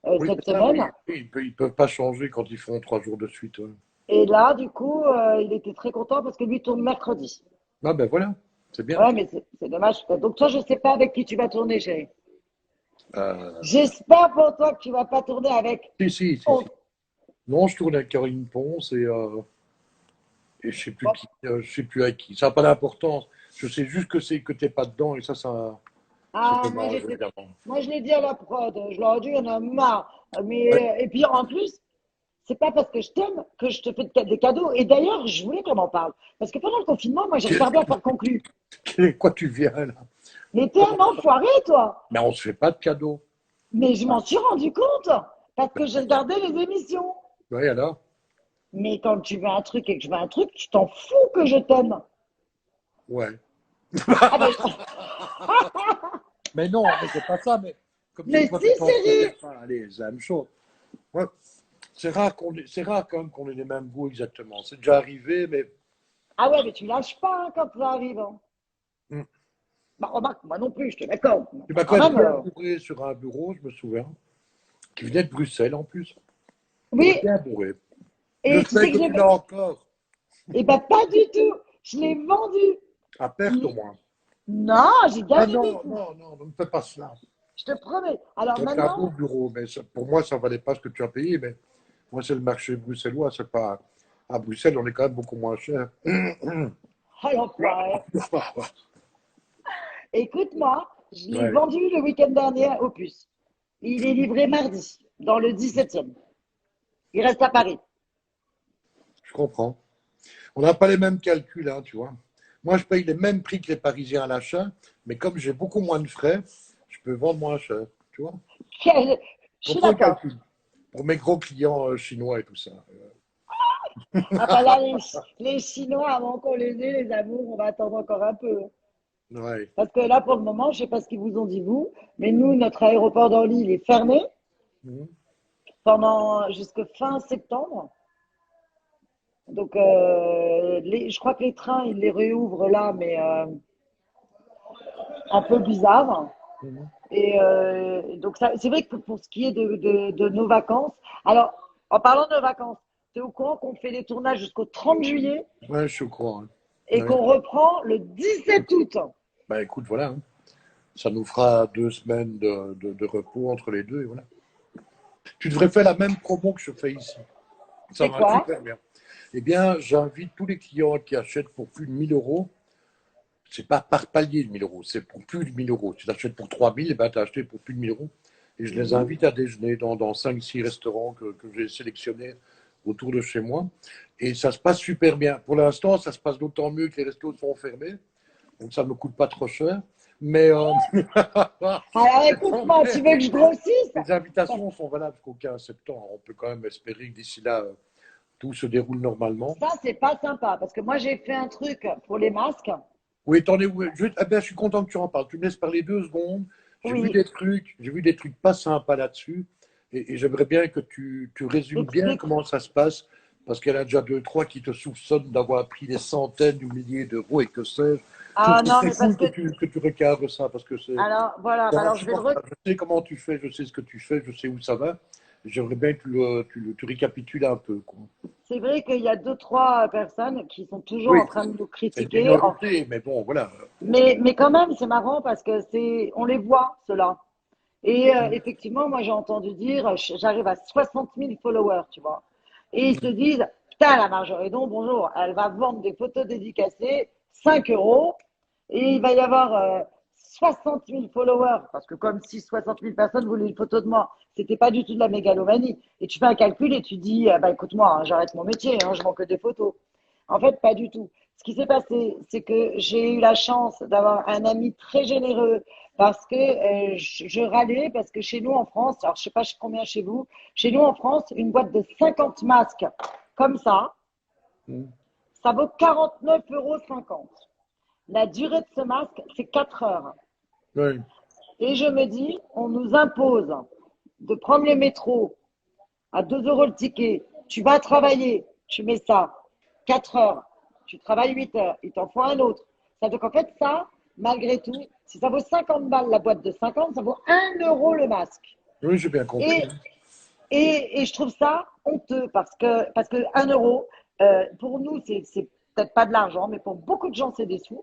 Oui, cette c'est ça, oui. semaine. Oui, ils peuvent pas changer quand ils font 3 jours de suite. Ouais. Et là, du coup, il était très content parce que lui tourne mercredi. Ah ben voilà, c'est bien. Ouais, mais c'est dommage. Donc toi, je sais pas avec qui tu vas tourner, chérie. Euh, J'espère pour toi que tu vas pas tourner avec. si, si, si, Oh, si. Non, je tourne avec Caroline Ponce et je sais plus bon. qui, je sais plus avec qui. Ça n'a pas d'importance. Je sais juste que c'est que t'es pas dedans et ça c'est Ah, dommage, évidemment. moi je l'ai dit à la prod, je leur ai dit, il y en a marre. Ouais. Et puis en plus, c'est pas parce que je t'aime que je te fais des cadeaux. Et d'ailleurs, je voulais qu'on en parle. Parce que pendant le confinement, moi j'ai retardé à faire conclu. Quoi tu viens là? Mais t'es un Comment ça? enfoiré, toi. Mais on se fait pas de cadeaux. Mais je m'en Ah, suis rendu compte. Parce que j'ai regardé les émissions. oui, alors? Mais quand tu veux un truc et que je veux un truc, tu t'en fous que je t'aime. Ouais. Ah ben, Mais non, mais c'est pas ça. Mais comme tu mais toi, si, tu t'en chérie. fous pas. Allez, c'est la même chose. Ouais. C'est rare quand même qu'on ait les mêmes goûts exactement. C'est déjà arrivé, mais Ah ouais, mais tu lâches pas hein, quand ça arrive. Hein. hmm. Bah, remarque, moi non plus, je te l'accorde. Tu m'as Quand quand même même. bien bourré sur un bureau, je me souviens, qui venait de Bruxelles en plus. Tu m'as Oui, bien bourré. Je et tu sais sais que que je tu l'ai. l'as encore. Eh ben, pas du tout. Je l'ai vendu. À perte au moins. Non, j'ai Ah gagné des non, sous. non, non, ne me fais pas cela. Je te promets. Alors Donc, c'est un beau maintenant, bureau, mais pour moi, ça ne valait pas ce que tu as payé. Mais moi, c'est le marché bruxellois. C'est pas... À Bruxelles, on est quand même beaucoup moins cher. oh l'enfoiré. Écoute-moi, je l'ai Ouais, vendu le week-end dernier au puce. Il est livré mardi, dans le 17e. Il reste à Paris. je comprends. On n'a pas les mêmes calculs, hein, tu vois. Moi, je paye les mêmes prix que les Parisiens à l'achat, mais comme j'ai beaucoup moins de frais, je peux vendre moins cher, tu vois. Je Je suis comprends le d'accord. calcul. Pour mes gros clients chinois et tout ça. Enfin là, les Chinois, avant qu'on les ait, les amours, on va attendre encore un peu. Ouais. Parce que là, pour le moment, je ne sais pas ce qu'ils vous ont dit vous, mais nous, notre aéroport d'Orly, il est fermé Mhm. pendant jusqu'à fin septembre. Donc, je crois que les trains, ils les réouvrent là, mais un peu bizarre. Mhm. Et donc, c'est vrai que pour ce qui est de nos vacances, alors, en parlant de nos vacances, tu es au courant qu'on fait les tournages jusqu'au 30 juillet Ouais, je suis au courant. Hein. et Ouais. qu'on reprend le 17 août. Bah écoute, voilà. Hein. Ça nous fera 2 semaines de repos entre les deux et voilà. Tu devrais faire la même promo que je fais ici. Ça C'est marche quoi? super bien. Eh bien, j'invite tous les clients qui achètent pour plus de 1 000 euros. C'est pas par palier de 1 000 euros, c'est pour plus de 1 000 euros. Tu achètes pour 3 000, et ben tu as acheté pour plus de 1 000 euros. Et je les invite à déjeuner dans 5-6 restaurants que j'ai sélectionnés autour de chez moi. Et ça se passe super bien. Pour l'instant, ça se passe d'autant mieux que les restos sont fermés. Donc ça ne me coûte pas trop cher. Mais Alors, écoute-moi, tu veux que je grossisse? les invitations sont valables jusqu'au 15 septembre. On peut quand même espérer que d'ici là, tout se déroule normalement. Ça, c'est pas sympa parce que moi, j'ai fait un truc pour les masques. Oui, attendez, je suis content que tu en parles. Tu me laisses parler 2 secondes. Oui, J'ai vu des trucs pas sympas là-dessus. Et j'aimerais bien que tu résumes bien explique. comment ça se passe. Parce qu'il y en a déjà 2, 3 qui te soupçonnent d'avoir pris des centaines ou milliers d'euros et que sais-je. Je trouve Ah que non, c'est mais parce cool que. que tu recadres ça parce que c'est Alors, voilà, bah, alors je vais le. insupportable. Je sais comment tu fais, je sais ce que tu fais, je sais où ça va. J'aimerais bien que tu récapitules un peu, quoi. C'est vrai qu'il y a deux, trois personnes qui sont toujours Oui, en train de nous c'est une critiquer. minorité, mais bon, voilà. Mais quand même, c'est marrant parce que on les voit, ceux-là. Et Mm. effectivement, moi, j'ai entendu dire, j'arrive à 60 000 followers, tu vois. Et ils se disent, putain, la Marjorie donc bonjour, elle va vendre des photos dédicacées, 5 euros, et il va y avoir 60 000 followers, parce que comme si 60 000 personnes voulaient une photo de moi, c'était pas du tout de la mégalomanie. Et tu fais un calcul et tu dis, bah écoute-moi, hein, j'arrête mon métier, hein, je vends que des photos. En fait, pas du tout. Ce qui s'est passé, c'est que j'ai eu la chance d'avoir un ami très généreux parce que je râlais parce que chez nous en France, alors je sais pas combien chez vous, chez nous en France, une boîte de 50 masques comme Mm. ça vaut 49,50 €. La durée de ce masque, c'est 4 heures. Oui. Et je me dis, on nous impose de prendre le métro à 2 euros le ticket. Tu vas travailler, tu mets ça, 4 heures. Tu travailles 8 heures, il t'en faut un autre. Donc en fait, ça, malgré tout, si ça vaut 50 balles la boîte de 50, ça vaut 1 € le masque. Oui, j'ai bien compris. Et, et je trouve ça honteux parce que 1 €, pour nous, c'est peut-être pas de l'argent, mais pour beaucoup de gens, c'est des sous.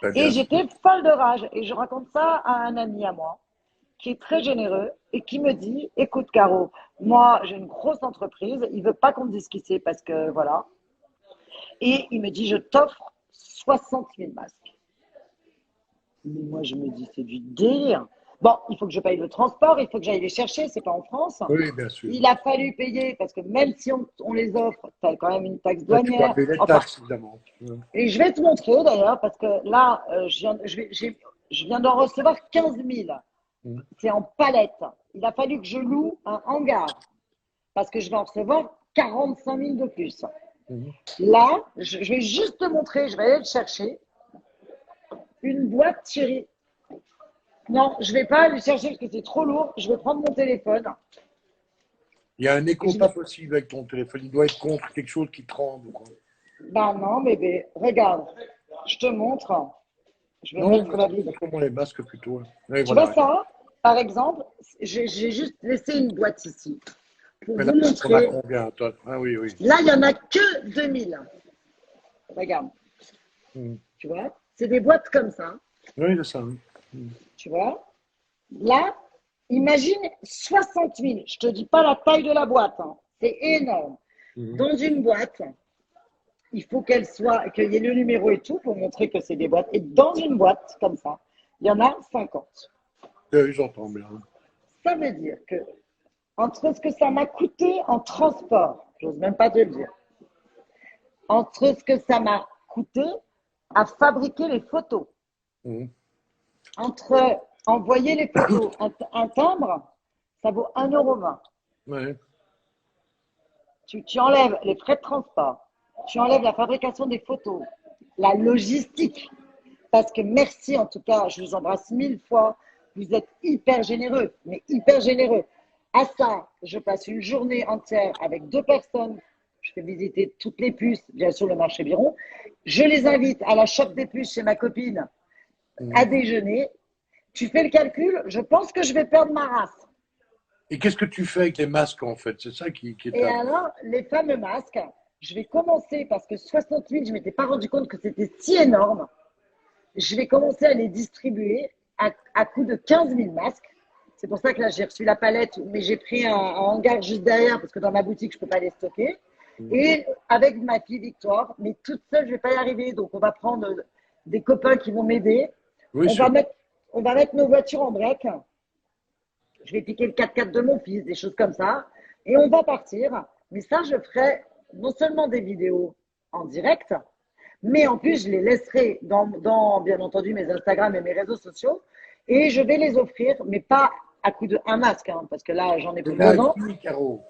Ben, Et bien sûr. j'étais folle de rage. Et je raconte ça à un ami à moi qui est très généreux et qui me dit, écoute Caro, moi j'ai une grosse entreprise, il veut pas qu'on me dise qui c'est parce que voilà. Et il me dit, je t'offre 60 000 masques. Mais moi je me dis, c'est du délire. Bon, il faut que je paye le transport, il faut que j'aille les chercher, c'est pas en France. Oui, bien sûr. Il a fallu payer parce que même si on les offre, tu as quand même une taxe Là, tu dois douanière. payer les Enfin, taxes, évidemment. et je vais te montrer d'ailleurs parce que là, je viens d'en recevoir 15 000. Mm. C'est en palette. Il a fallu que je loue un hangar parce que je vais en recevoir 45 000 de plus. Mm. Là, je vais juste te montrer, je vais aller le chercher, une boîte Thierry. Non, je vais pas aller chercher parce que c'est trop lourd. Je vais prendre mon téléphone. Il y a un Et écho je pas vais... possible avec ton téléphone. Il doit être contre quelque chose qui tremble, quoi. Bah non, bébé, regarde. Je te montre. Je vais Non, mettre la vidéo. montre-moi les masques plutôt. Oui, Tu vois voilà. ça, par exemple, j'ai juste laissé une boîte ici pour Mais là, vous on a montrer. combien, toi? Ah oui, oui. Là, il n'y en a que 2000. Regarde, Mm. tu vois. C'est des boîtes comme ça, Oui, c'est ça. Oui. Mm. tu vois. Là, imagine 60 000. Je te dis pas la taille de la boîte, hein. C'est énorme. Mm. Dans une boîte, il faut qu'il y ait le numéro et tout pour montrer que c'est des boîtes. Et dans une boîte comme ça, il y en a 50. J'entends bien. Ça veut dire que entre ce que ça m'a coûté en transport, j'ose même pas te le dire, entre ce que ça m'a coûté à fabriquer les photos, Mm. entre envoyer les photos, un timbre, ça vaut 1,20 €. Ouais. Tu enlèves les frais de transport, tu enlèves la fabrication des photos, la logistique. Parce que merci en tout cas, je vous embrasse 1000 fois. Vous êtes hyper généreux, mais hyper généreux. À ça, je passe une journée entière avec 2 personnes. Je fais visiter toutes les puces, bien sûr le marché Biron. Je les invite à la shop des puces chez ma copine à Mm. déjeuner. Tu fais le calcul, je pense que je vais perdre ma race. Et qu'est-ce que tu fais avec les masques, en fait? C'est ça qui est Et un... alors, les fameux masques, je vais commencer parce que 60 000, je ne m'étais pas rendu compte que c'était si énorme. Je vais commencer à les distribuer à coût de 15 000 masques. C'est pour ça que là, j'ai reçu la palette, mais j'ai pris un hangar juste derrière parce que dans ma boutique, je ne peux pas les stocker. Mm. Et avec ma fille Victoire, mais toute seule, je ne vais pas y arriver. Donc, on va prendre des copains qui vont m'aider. Oui, On c'est va mettre, on va mettre nos voitures en break. Je vais piquer le 4x4 de mon fils, des choses comme ça. Et on va partir. Mais ça, je ferai non seulement des vidéos en direct, mais en plus, je les laisserai dans, bien entendu, mes Instagram et mes réseaux sociaux. Et je vais les offrir, mais pas à coup de un masque, hein, parce que là, j'en ai pour la 2 ans. vie, Caro.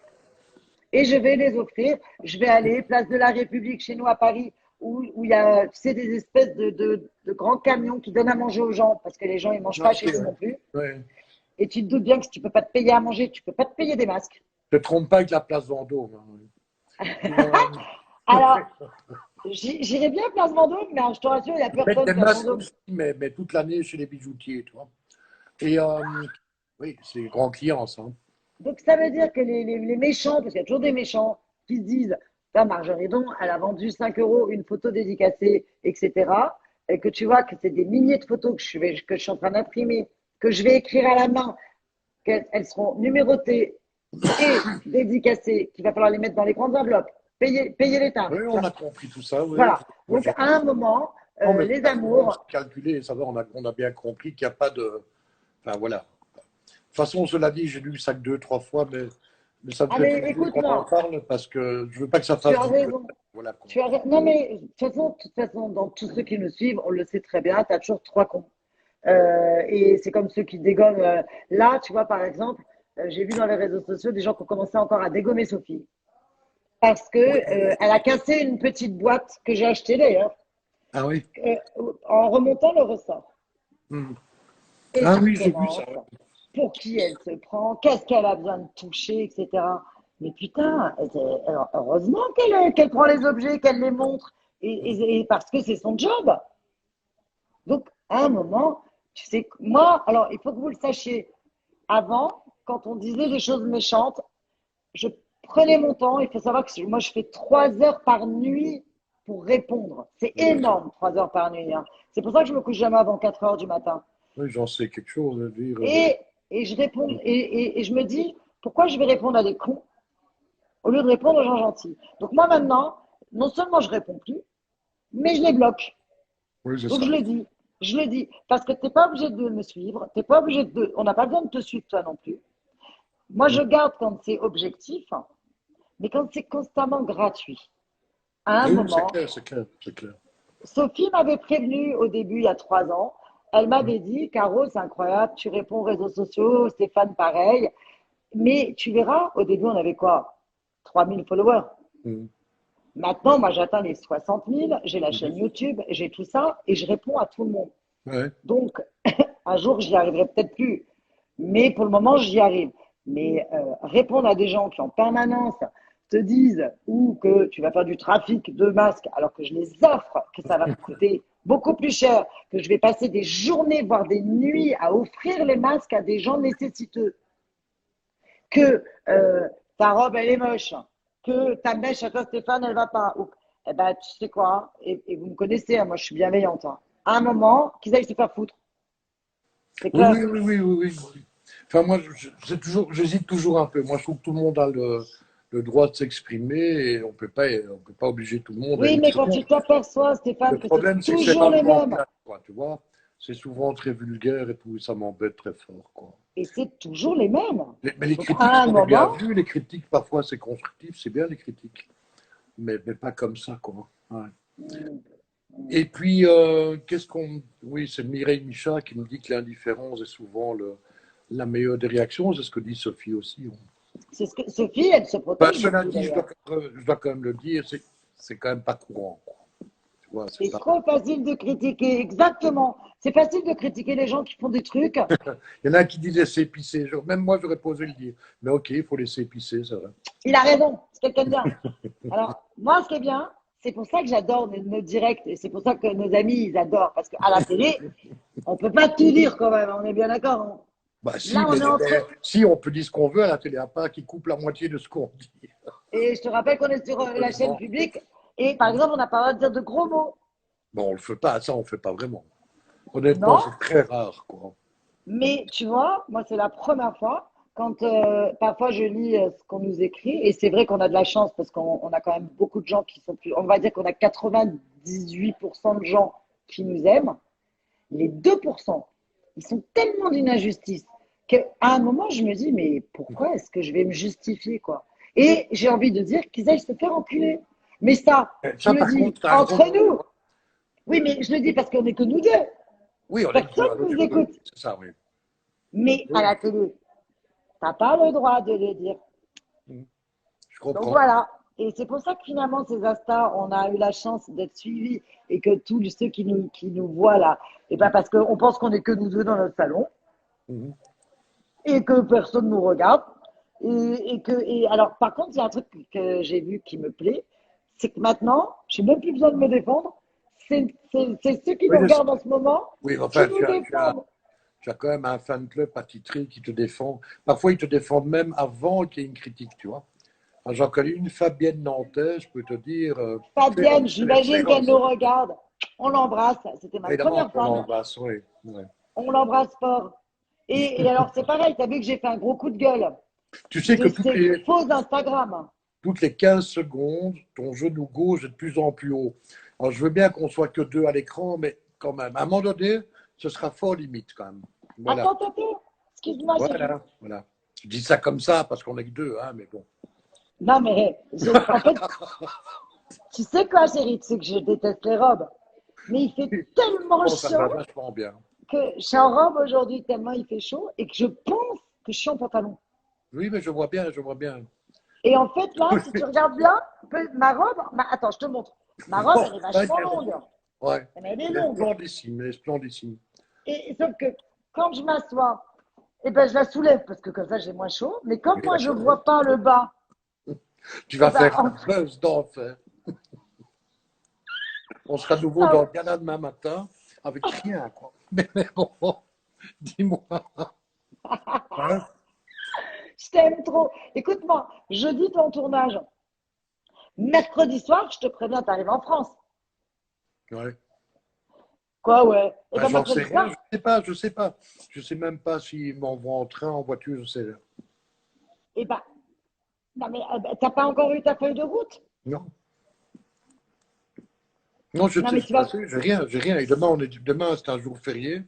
Et je vais les offrir. Je vais aller place de la République, chez nous à Paris, où il y a, tu sais, des espèces de grands camions qui donnent à manger aux gens, parce que les gens, ils mangent Ah, pas ok, chez nous non plus. ouais. Et tu te doutes bien que si tu peux pas te payer à manger, tu peux pas te payer des masques. Ne te trompe pas avec la place Vendôme. Hein. Alors, j'irai bien à Place Vendôme, mais je te rassure, il n'y a Ils mettent personne des Place masques Vendôme. aussi, mais toute l'année chez les bijoutiers, tu vois. Et oui, c'est grand client, ça. Donc, ça veut dire que les méchants, parce qu'il y a toujours des méchants qui se disent, ta Marjorie-Don, elle a vendu 5 euros une photo dédicacée, etc. Et que tu vois que c'est des milliers de photos que je suis en train d'imprimer, que je vais écrire à la main, qu'elles seront numérotées et dédicacées, qu'il va falloir les mettre dans les grandes enveloppes, payer les Oui, timbres. on a compris tout ça, oui. Voilà. Donc, à un moment, Non, mais les on s'est amours, calculé, ça va, on a bien compris qu'il n'y a pas de. Enfin, voilà. De toute façon, cela dit, j'ai lu ça que 2, 3 fois, mais ça me fait allez, plaisir qu'on en écoute-moi, parle parce que je veux pas que ça tu fasse as du bruit. raison. Voilà, quoi. Non, mais de toute façon, dans tous ceux qui nous suivent, on le sait très bien, tu as toujours trois cons. Et c'est comme ceux qui dégomment. Là, tu vois, par exemple, j'ai vu dans les réseaux sociaux des gens qui ont commencé encore à dégommer Sophie. Parce que Oui. elle a cassé une petite boîte que j'ai achetée d'ailleurs, Ah oui. euh, en remontant le ressort. Hmm. Et Ah ça oui, j'ai vu recommence. ça. Pour qui elle se prend, qu'est-ce qu'elle a besoin de toucher, etc. Mais putain, alors, heureusement qu'elle prend les objets, qu'elle les montre, et parce que c'est son job. Donc, à un moment, tu sais, moi, alors, il faut que vous le sachiez, avant, quand on disait des choses méchantes, je prenais mon temps. Il faut savoir que moi, je fais 3 heures par nuit pour répondre. C'est Oui, énorme, 3 heures par nuit, hein. C'est pour ça que je me couche jamais avant 4 heures du matin. oui, j'en sais quelque chose à dire. Et, et je réponds, et je me dis, pourquoi je vais répondre à des cons au lieu de répondre aux gens gentils? Donc moi maintenant, non seulement je réponds plus, mais je les bloque. Oui, c'est Donc ça. je le dis, parce que tu n'es pas obligé de me suivre, t'es pas obligé on n'a pas besoin de te suivre toi non plus. Moi Hmm. je garde quand c'est objectif, mais quand c'est constamment gratuit. À un Oui, oui, c'est moment, clair, c'est clair, c'est clair. Sophie m'avait prévenu au début, il y a 3 ans. Elle m'avait dit, Caro, c'est incroyable, tu réponds aux réseaux sociaux, Stéphane pareil. Mais tu verras, au début, on avait quoi? 3000 followers. Hmm. Maintenant, moi, j'atteins les 60 000, j'ai la Mhm. chaîne YouTube, j'ai tout ça et je réponds à tout le monde. Ouais. Donc, un jour, j'y arriverai peut-être plus. Mais pour le moment, j'y arrive. Mais répondre à des gens qui en permanence te disent ou que tu vas faire du trafic de masques alors que je les offre, que ça va me coûter beaucoup plus cher, que je vais passer des journées, voire des nuits à offrir les masques à des gens nécessiteux, que ta robe, elle est moche, que ta mèche à toi, Stéphane, elle va pas. Eh ben, tu sais quoi, et vous me connaissez, hein, moi, je suis bienveillante, hein. À un moment, qu'ils aillent se faire foutre. C'est Oui, clair. oui, oui, oui, oui, oui, oui. Enfin, moi, j'hésite toujours un peu. Moi, je trouve que tout le monde a le droit de s'exprimer et on peut pas obliger tout le monde. Oui, Et mais quand souvent, tu t'aperçois, le Stéphane, que c'est problème, c'est que c'est toujours les rarement mêmes, bien, quoi, tu vois. C'est souvent très vulgaire et tout, ça m'embête très fort, quoi. et c'est toujours les mêmes. Mais les Donc, critiques à un sont les moment, bienvenues, les critiques, parfois, c'est constructif, c'est bien les critiques, mais pas comme ça, quoi. Ouais. Et puis, qu'est-ce qu'on. Oui, c'est Mireille Micha qui me dit que l'indifférence est souvent la meilleure des réactions. C'est ce que dit Sophie aussi. c'est ce que Sophie, elle se Bah, protège cela beaucoup dit, d'ailleurs. je dois quand même le dire, c'est quand même pas courant, quoi. Tu vois, c'est C'est pas. trop facile de critiquer, exactement. C'est facile de critiquer les gens qui font des trucs. Il y en a qui disent laisser épicer. Même moi, j'aurais posé le dire. Mais ok, il faut laisser épicer, ça va. Il a raison, c'est quelqu'un de bien. Alors, moi, ce qui est bien, c'est pour ça que j'adore nos directs et c'est pour ça que nos amis, ils adorent. Parce qu'à la télé, on peut pas tout dire quand même, on est bien d'accord, hein. Bah si, Là, on est entre. si on peut dire ce qu'on veut à la télé, à part qui coupe la moitié de ce qu'on dit. Et je te rappelle qu'on est sur la chaîne Heureusement. publique et par exemple, on n'a pas le droit de dire de gros mots. Bon, on le fait pas, ça, on le fait pas vraiment. Honnêtement, Non, c'est très rare, quoi. mais tu vois, moi, c'est la première fois quand parfois je lis ce qu'on nous écrit et c'est vrai qu'on a de la chance parce qu'on a quand même beaucoup de gens qui sont plus. On va dire qu'on a 98% de gens qui nous aiment. Les 2%, ils sont tellement d'une injustice qu'à un moment, je me dis, mais pourquoi est-ce que je vais me justifier, quoi? Et j'ai envie de dire qu'ils aillent se faire enculer. Mais ça, je Ça, le par dis contre, c'est un gros entre point. nous. Oui, mais je le dis parce qu'on n'est que nous deux. Oui, on est que Personne deux à ne l'autre nous sur deux. écoute. C'est ça, oui. Mais à Oui, la télé, t'as pas le droit de le dire. je Donc comprends. voilà. Et c'est pour ça que finalement, ces Astas, on a eu la chance d'être suivis et que tous ceux qui nous voient là, et ben parce qu'on pense qu'on est que nous deux dans notre salon Mhm. et que personne ne nous regarde. Et alors, par contre, il y a un truc que j'ai vu qui me plaît, c'est que maintenant, je n'ai même plus besoin de me défendre. C'est ceux qui Oui, nous je sais. regardent en ce moment Oui, qui enfin, nous défendent. Tu as quand même un fan club attitré qui te défend. Parfois, ils te défendent même avant qu'il y ait une critique, tu vois. Alors, j'en connais une, Fabienne Nantais, je peux te dire, Fabienne, j'imagine qu'elle féroce. nous regarde. On l'embrasse. C'était ma Évidemment première qu'on femme. l'embrasse, oui. Ouais. On l'embrasse fort. Et alors, c'est pareil, tu as vu que j'ai fait un gros coup de gueule Tu sais que de ces faux Instagram. toutes les 15 secondes, ton genou gauche est de plus en plus haut. Alors, je veux bien qu'on soit que deux à l'écran, mais quand même, à un moment donné, ce sera fort limite quand même. Voilà, Attends, attends. Excuse-moi, chérie. voilà. Je dis ça comme ça parce qu'on est que deux, hein, mais bon. Non, mais en fait, tu sais quoi, chérie? Tu sais que je déteste les robes. Mais il fait tellement Bon, ça va chaud vachement bien. que je suis en robe aujourd'hui tellement il fait chaud et que je pense que je suis en pantalon. Oui, mais je vois bien, je vois bien. Et en fait, là, si tu regardes bien, ma robe, attends, je te montre. Ma robe, Bon, elle est vachement longue. ouais. Mais elle est Elle est longue. splendissime, elle est splendissime. Et sauf que quand je m'assois, eh ben, je la soulève parce que comme ça, j'ai moins chaud. Mais comme Oui, moi, je d'accord. vois pas le bas, Tu eh vas ben, faire un buzz d'enfer. On sera de nouveau dans ah, le gala demain matin avec rien, quoi. Mais bon, dis-moi. Hein? je t'aime trop. Écoute-moi, jeudi, ton tournage. Mercredi soir, je te préviens, t'arrives en France. Ouais. Quoi, ouais. Et Ben, ben, j'en sais mercredi rien, soir, je sais pas, je sais pas. Je sais même pas s'ils m'envoient en train, en voiture, je sais. eh ben, non, mais t'as pas encore eu ta feuille de route? Non. Non, je Non, sais mais tu vas. pas, j'ai rien, j'ai rien. Et demain, c'est un jour férié,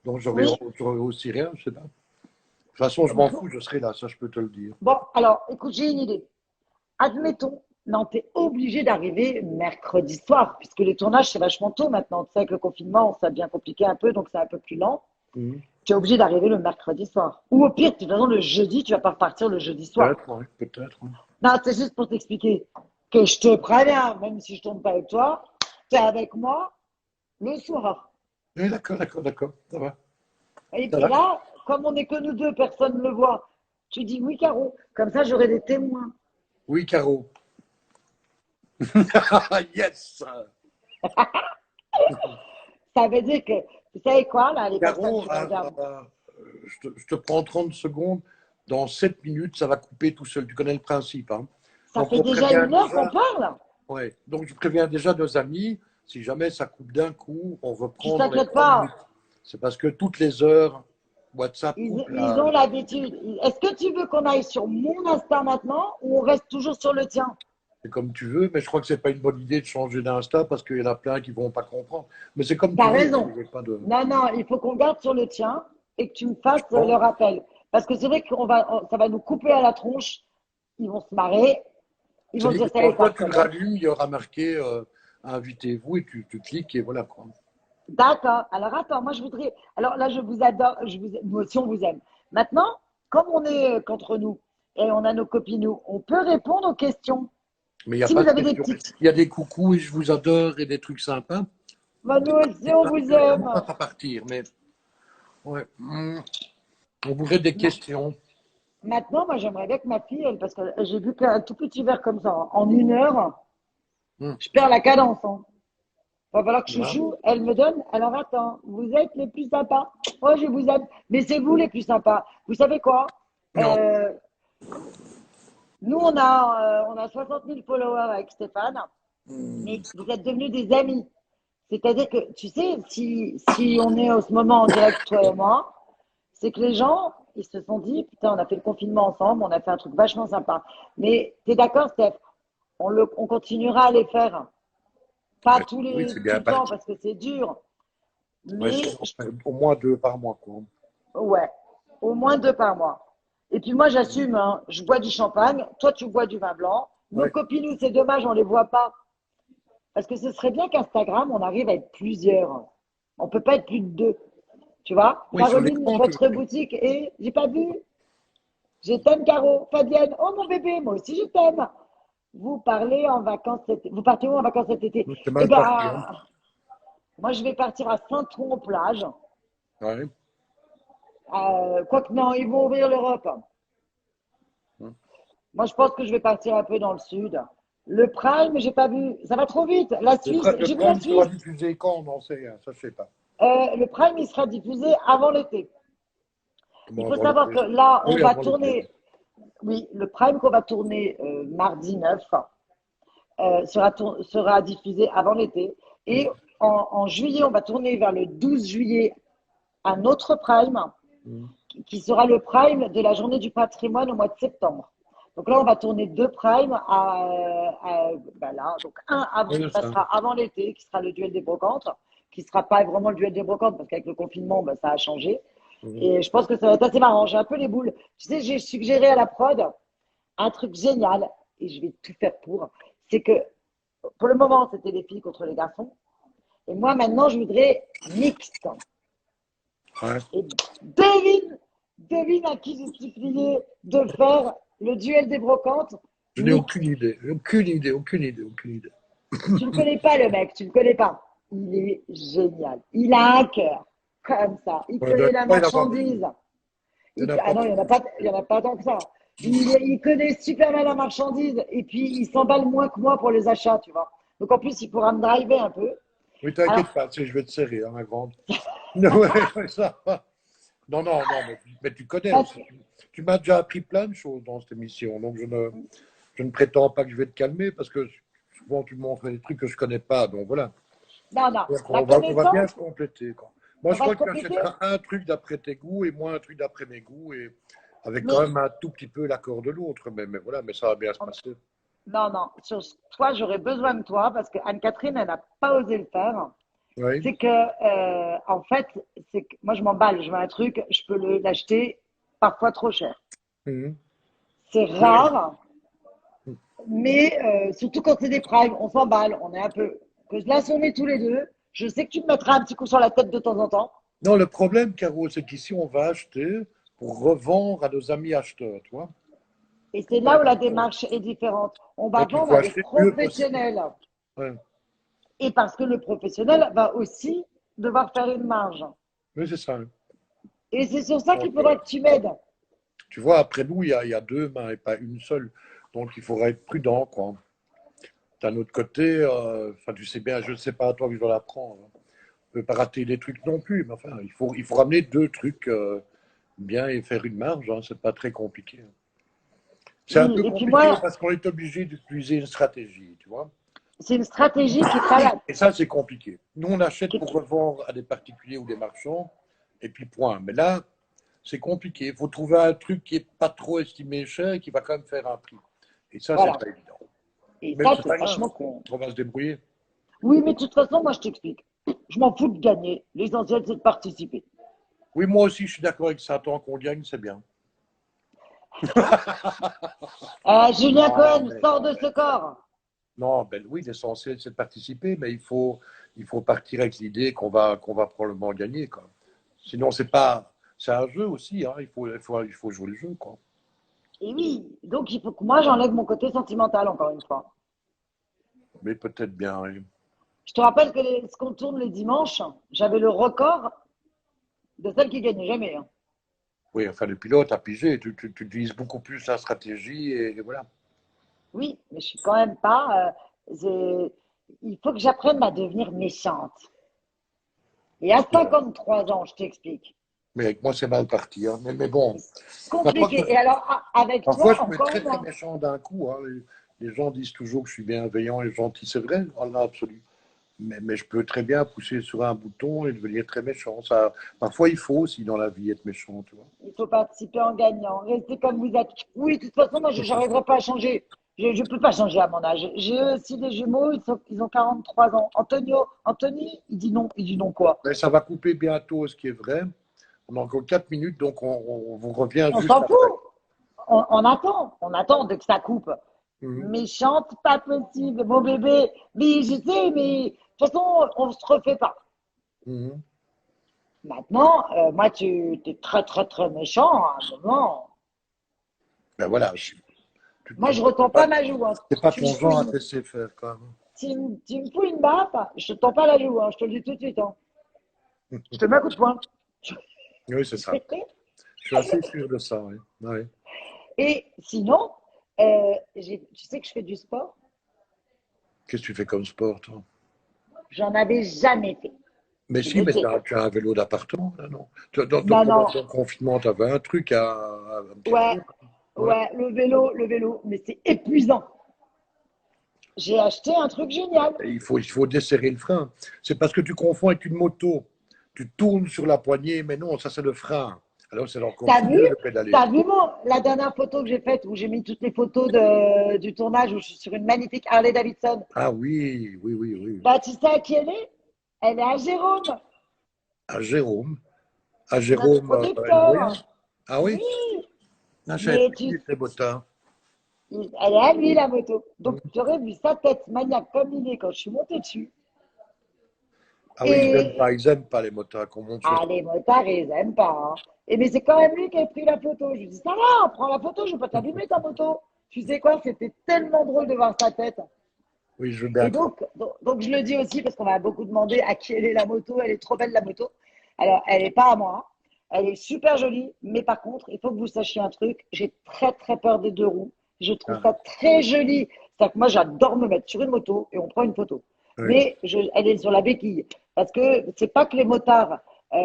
donc Oui. j'aurai aussi rien, je sais pas. De toute façon, je m'en fous, je serai là, ça je peux te le dire. Bon, alors, écoute, j'ai une idée. Admettons, non, t'es obligé d'arriver mercredi soir, puisque les tournages, c'est vachement tôt maintenant. Tu sais, avec le confinement, ça a bien compliqué un peu, donc c'est un peu plus lent. Mhm. Tu es obligé d'arriver le mercredi soir. Ou au pire, de toute façon, le jeudi, tu vas pas repartir le jeudi soir. Peut-être, oui, peut-être. Oui. Non, c'est juste pour t'expliquer que je te préviens, même si je tourne pas avec toi, tu es avec moi le soir. Oui, d'accord, d'accord, d'accord, ça va. Ça Et va. là, comme on n'est que nous deux, personne ne le voit. Tu dis oui, Caro. Comme ça, j'aurai des témoins. Oui, Caro. Yes! Ça veut dire que, vous savez quoi, là, les personnes Caro, qui me regardent, je te prends 30 secondes. Dans 7 minutes, ça va couper tout seul. Tu connais le principe, hein? ça Donc, fait on déjà prévient 1 heure qu'on déjà. parle. Ouais. Donc, je préviens déjà nos amis. Si jamais ça coupe d'un coup, on Tu reprend dans les t'inquiètes 3 minutes. pas. C'est parce que toutes les heures, WhatsApp coupe Ils ont là. l'habitude. Est-ce que tu veux qu'on aille sur mon Insta maintenant ou on reste toujours sur le tien? C'est comme tu veux, mais je crois que c'est pas une bonne idée de changer d'Insta parce qu'il y en a plein qui vont pas comprendre. Mais c'est comme tu T'as veux. raison. Il y a pas de... Non, non, il faut qu'on garde sur le tien et que tu me fasses le Bon. rappel. Parce que c'est vrai que ça va nous couper à la tronche. Ils vont se marrer. Ils vont C'est-à-dire dire que ça, les quand toi tu le tartelettes. rallumes, il y aura marqué invitez-vous et tu cliques et voilà quoi. D'accord. Alors attends, moi je voudrais. Alors là, je vous adore. Nous aussi, on vous aime. Maintenant, comme on est qu'entre nous et on a nos copines, nous, on peut répondre aux questions. Mais il n'y a Si pas vous de avez des question. petites. Il y a des coucous et je vous adore et des trucs sympas. Bah, nous aussi, on vous On va aime. pas partir, mais ouais. On voudrait des questions. Maintenant, moi, j'aimerais bien que ma fille, elle, parce que j'ai vu qu'un tout petit verre comme ça, en 1 heure, Hum, je perds la cadence. Hein. Va falloir que je voilà. joue. Elle me donne. Alors attends, vous êtes les plus sympas. Oh, je vous aime. Mais c'est vous les plus sympas. Vous savez quoi? Non. Euh, Nous, on a 60 000 followers avec Stéphane, Hum, mais vous êtes devenus des amis. C'est-à-dire que, tu sais, si on est en ce moment en direct, toi et moi, c'est que les gens, ils se sont dit, putain, on a fait le confinement ensemble, on a fait un truc vachement sympa. Mais t'es d'accord, Steph? On continuera à les faire. Pas ouais. Oui, c'est tout bien le temps parti. parce que c'est dur. Ouais, Mais, au moins 2 par mois quoi. ouais, au moins 2 par mois. Et puis moi, j'assume, hein, je bois du champagne, toi, tu bois du vin blanc. Nos Ouais. copines, c'est dommage, on les voit pas. Parce que ce serait bien qu'Instagram, on arrive à être plusieurs. On peut pas être plus de deux. Tu vois? Oui, sur Caroline, l'écran, tu veux votre dire. boutique est, j'ai pas vu. Je t'aime, Caro. Fabienne, oh mon bébé, moi aussi je t'aime. Vous parlez en vacances vous partez où en vacances cet été? C'est Eh mal parti, hein. ben, moi je vais partir à Saint-Tron-plage. Ouais. Quoique non, ils vont ouvrir l'Europe. Hum. Moi je pense que je vais partir un peu dans le sud. Le Prime, j'ai pas vu. Ça va trop vite. La Suisse, Le j'ai vu la prime sera Suisse. diffusé quand, on en sait rien, ça je sais pas. Le Prime, il sera diffusé avant l'été. Il Comment faut avant savoir que l'été? là, on Oui, va avant l'été. tourner, oui, le Prime qu'on va tourner mardi 9 sera diffusé avant l'été. Et Mhm. en juillet, on va tourner vers le 12 juillet un autre Prime Mhm. qui sera le Prime de la journée du patrimoine au mois de septembre. Donc là, on va tourner deux primes ben là, donc Oui, qui c'est ça. passera avant l'été, qui sera le duel des brocantes, qui sera pas vraiment le duel des brocantes parce qu'avec le confinement, ben, ça a changé. Mhm. Et je pense que ça va être assez marrant. J'ai un peu les boules. Tu sais, j'ai suggéré à la prod un truc génial et je vais tout faire pour. C'est que pour le moment, c'était les filles contre les garçons. Et moi, maintenant, je voudrais mixte. Ouais. Et devine à qui j'ai supplié de faire le duel des brocantes Je n'ai aucune mixte. idée. Aucune idée, aucune idée, aucune idée. Tu le connais pas, le mec, tu le connais pas. Il est génial. Il a un cœur, comme ça. Il Ouais, il doit connaît la pas y en avoir beaucoup. marchandise. Il n'y en a Ah pas non, beaucoup. il y en a pas tant que ça. Il connaît super mal la marchandise et puis il s'emballe moins que moi pour les achats, tu vois. Donc en plus, il pourra me driver un peu. Oui, Alors, t'inquiète pas, tu sais, je vais te serrer, hein, ma grande. Ouais, ça va. Non, non, non, mais tu connais parce aussi. que, Tu m'as déjà appris plein de choses dans cette émission, donc je ne prétends pas que je vais te calmer parce que souvent tu me montres des trucs que je ne connais pas, donc voilà. non, non, Donc, la on va bien connaissance, se compléter, quoi. Moi, on je va crois se que tu compléter, achèteras un truc d'après tes goûts et moi un truc d'après mes goûts, et avec quand mais même un tout petit peu l'accord de l'autre. Mais voilà, mais ça va bien se on- passer. non, non, sur toi, j'aurais besoin de toi parce que Anne-Catherine, elle n'a pas osé le faire. Oui. C'est que, en fait, c'est que moi, je m'emballe, je veux un truc, je peux l'acheter parfois trop cher. Mhm. C'est Oui. rare, mais surtout quand c'est des primes, on s'emballe, on est un peu. Que là, si on est tous les deux, je sais que tu me mettras un petit coup sur la tête de temps en temps. Non, le problème, Caro, c'est qu'ici, on va acheter pour revendre à nos amis acheteurs, tu vois. Et c'est Ouais, là où la démarche est différente. On va donc, il vendre faut à des acheter le mieux possible. professionnels. Ouais. Et parce que le professionnel va aussi devoir faire une marge. Mais c'est ça. Et c'est sur ça Donc, qu'il faudra que tu m'aides. tu vois, après nous, il y a deux mains et pas une seule. Donc, il faudra être prudent, quoi. D'un autre côté, enfin, tu sais bien, je ne sais pas à toi que je dois l'apprendre. On ne peut pas rater des trucs non plus, mais enfin, il faut ramener deux trucs bien et faire une marge, hein, c'est pas très compliqué. C'est un Oui, peu et puis compliqué moi, parce qu'on est obligé d'utiliser une stratégie, tu vois. c'est une stratégie qui est pas là. Et ça, c'est compliqué. Nous, on achète pour revendre à des particuliers ou des marchands, et puis point. Mais là, c'est compliqué. Il faut trouver un truc qui n'est pas trop estimé cher et qui va quand même faire un prix. Et ça, c'est Voilà. pas évident. Et Mais ça, c'est c'est pas grave, vachement con. on va se débrouiller. Oui, mais de toute façon, moi, je t'explique. Je m'en fous de gagner. L'essentiel, c'est de participer. Oui, moi aussi, je suis d'accord avec ça. Tant qu'on gagne, c'est bien. Julien Non, Cohen, mais sors non, de ce corps. non, ben oui, l'essentiel, c'est de participer, mais il faut partir avec l'idée qu'on va probablement gagner, quoi. Sinon, c'est un jeu aussi, hein. Il faut jouer le jeu, quoi. Et oui, donc il faut que moi, j'enlève mon côté sentimental, encore une fois. Mais peut-être bien, oui. Je te rappelle que ce qu'on tourne les dimanches, j'avais le record de celle qui gagnait jamais, hein. Oui, enfin, le pilote a pigé, tu utilises beaucoup plus la stratégie et voilà. Oui, mais je suis quand même pas. Il faut que j'apprenne à devenir méchante. Et à Ouais. 53 ans, je t'explique. Mais avec moi, c'est mal parti, hein. Mais bon, parfois, Compliqué. Et alors, avec parfois, toi, je peux être encore très, très moins. méchant d'un coup, hein. Les gens disent toujours que je suis bienveillant et gentil, c'est vrai, dans l'absolu. Mais je peux très bien pousser sur un bouton et devenir très méchant. Ça, parfois, il faut aussi dans la vie être méchant, tu vois. Il faut participer en gagnant. Restez comme vous êtes. Oui, de toute façon, moi, je n'arriverai pas à changer. Je ne peux pas changer à mon âge. J'ai aussi des jumeaux, ils ont 43 ans. Anthony, il dit non quoi? Mais ça va couper bientôt, ce qui est vrai. On a encore 4 minutes, donc on vous revient On juste s'en fout. après. On attend de que ça coupe. Mhm. Méchante, pas possible, mon bébé. Mais je sais, mais de toute façon, on ne se refait pas. Mhm. Maintenant, moi, tu es très, très, très méchant à un moment. Ben voilà, Moi, je ne retends pas ma joue, hein. c'est pas ton genre à te laisser faire quand même. Tu me fous une baffe, je ne tends pas la joue, hein, je te le dis tout de suite, hein. Je te mets un coup de poing. Oui, c'est ça. Je suis assez sûr de ça, oui. Oui. Et sinon, tu sais que je fais du sport? Qu'est-ce que tu fais comme sport, toi? J'en avais jamais fait. Mais C'est si, mais l'été. tu as un vélo d'appartement, là, non? Non, non, Pendant ton confinement, tu avais un truc à me ouais, chercher. Ouais. ouais, le vélo, mais c'est épuisant. J'ai acheté un truc génial. Et il faut desserrer le frein. C'est parce que tu confonds avec une moto. Tu tournes sur la poignée, mais non, ça c'est le frein. Alors c'est encore T'as plus vu? dur de pédaler. T'as vu la dernière photo que j'ai faite où j'ai mis toutes les photos du tournage où je suis sur une magnifique Harley Davidson? Ah oui, oui, oui, oui. Bah, tu sais à qui elle est? Elle est à Jérôme, À Jérôme. À notre Jérôme Nguyen. producteur. Ah oui? Oui, Ah, je savais mais pas qu'il était botin. elle est à lui, la moto. Donc, tu aurais vu sa tête maniaque comme il est quand je suis montée dessus. Ah oui, Et, ils aiment pas les motards qu'on monte sur. ah, les motards, ils aiment pas, hein. Et mais c'est quand même lui qui a pris la photo. Je lui dis, ça va, prends la photo, je vais pas t'abîmer ta moto. Tu sais quoi, c'était tellement drôle de voir sa tête. Oui, je veux bien Et croire. donc je le dis aussi parce qu'on m'a beaucoup demandé à qui elle est la moto. Elle est trop belle, la moto. Alors, elle n'est pas à moi. Elle est super jolie. Mais par contre, il faut que vous sachiez un truc. J'ai très, très peur des deux roues. Je trouve Ah, ça très joli. C'est-à-dire que moi, j'adore me mettre sur une moto et on prend une photo. oui, Mais elle est sur la béquille. Parce que c'est pas que les motards.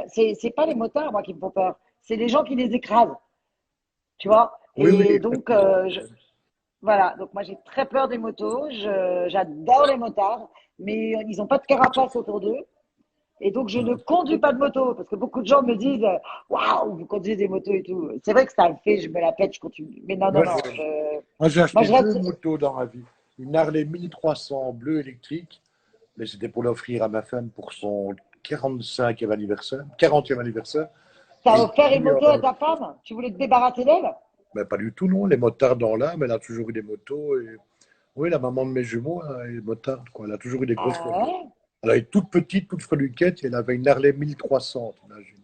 C'est pas les motards, moi, qui me font peur. C'est les gens qui les écrasent. Tu vois? oui, oui, Et donc, exactement. voilà, donc moi j'ai très peur des motos, j'adore les motards, mais ils n'ont pas de carapace autour d'eux. Et donc je ne conduis pas de moto, parce que beaucoup de gens me disent waouh, vous conduisez des motos et tout. C'est vrai que ça me fait, je me la pète, je continue. Mais non, non, Moi, non. j'ai Moi acheté je deux reste. motos dans ma vie. Une Harley 1300 bleu électrique, mais c'était pour l'offrir à ma femme pour son 45e anniversaire, 40e anniversaire. T'as Et offert une puis, moto à ta femme? Tu voulais te débarrasser d'elle? ben, pas du tout, non. Les motards dans l'âme, elle a toujours eu des motos. Et... Oui, la maman de mes jumeaux, elle est motarde, quoi. Elle a toujours eu des grosses Ah motos. ouais? Elle avait toute petite, toute freluquette, et elle avait une Harley 1300, imagine.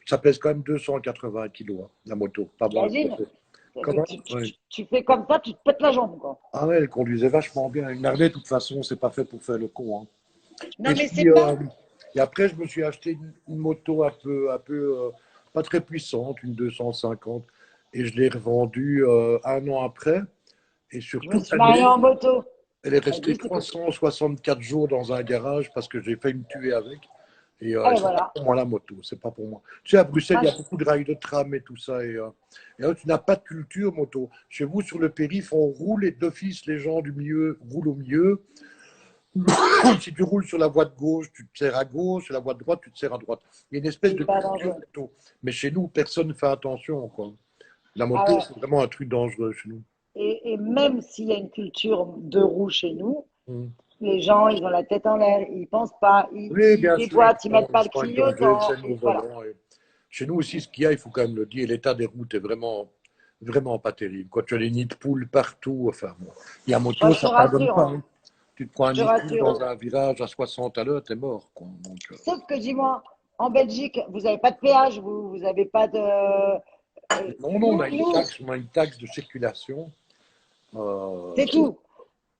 Ça pèse quand même 280 kilos, hein, la moto. Pas moins. T'imagines? Comment? Oui. Tu fais comme ça, tu te pètes la jambe, quoi. Ah ouais, elle conduisait vachement bien. Une Harley, de toute façon, c'est pas fait pour faire le con, hein. Non, Et mais puis, c'est pas. et après, je me suis acheté une moto pas très puissante, une 250, et je l'ai revendue un an après. Et sur Je me toute suis mariée l'année, en moto. elle est restée Vas-y, c'est que. 364 jours dans un garage parce que j'ai failli me tuer avec. Et Ah, ben c'est pas voilà. pour moi la moto, c'est pas pour moi. Tu sais, à Bruxelles, Moi, il y a beaucoup de rails de tram et tout ça. Et là, tu n'as pas de culture moto. Chez vous, sur le périph', on roule et d'office, les gens du milieu roulent au milieu. Si tu roules sur la voie de gauche, tu te sers à gauche, sur la voie de droite, tu te sers à droite. Il y a une espèce c'est de pas culture dangereux. moto. Mais chez nous, personne ne fait attention, quoi. La Ah moto, ouais. c'est vraiment un truc dangereux chez nous. Et même s'il y a une culture de roue chez nous, Mm. les gens, ils ont la tête en l'air, ils pensent pas, Oui, ils bien sûr, déboîtent, ils mettent ils pas le sont avec leur clignotant, GSM au voilà. volant. Chez nous aussi, ce qu'il y a, il faut quand même le dire, l'état des routes est vraiment, vraiment pas terrible. Quand tu as les nids de poules partout, enfin, bon. Et à Moi, moto, je te ça pardonne rassure, pas, hein. hein. Tu te prends un Je te nid de poule rassure. dans un virage à 60 à l'heure, t'es mort, quoi. Donc, Sauf que dis-moi, en Belgique, vous n'avez pas de péage, vous n'avez pas de. non, non, Nous, on a une taxe de circulation. c'est Euh, tout.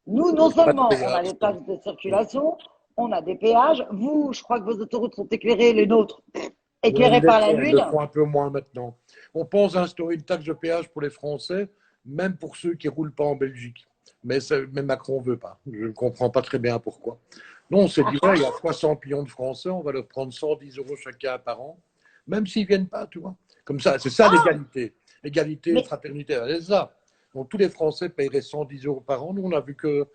Nous, non pas de seulement on a péage, des quoi. taxes de circulation, on a des péages. Vous, je crois que vos autoroutes sont éclairées, les nôtres, Oui, éclairées par la elles le lune. font un peu moins maintenant. On pense instaurer une taxe de péage pour les Français, même pour ceux qui ne roulent pas en Belgique. Mais Macron ne veut pas. Je ne comprends pas très bien pourquoi. Non, on s'est dit, ouais, il y a 60 millions de Français, on va leur prendre 110 euros chacun par an, même s'ils ne viennent pas, tu vois. Comme ça, c'est ça Ah, l'égalité. L'égalité, mais fraternité, c'est ça. Donc tous les Français paieraient 110 euros par an. Nous, on a vu que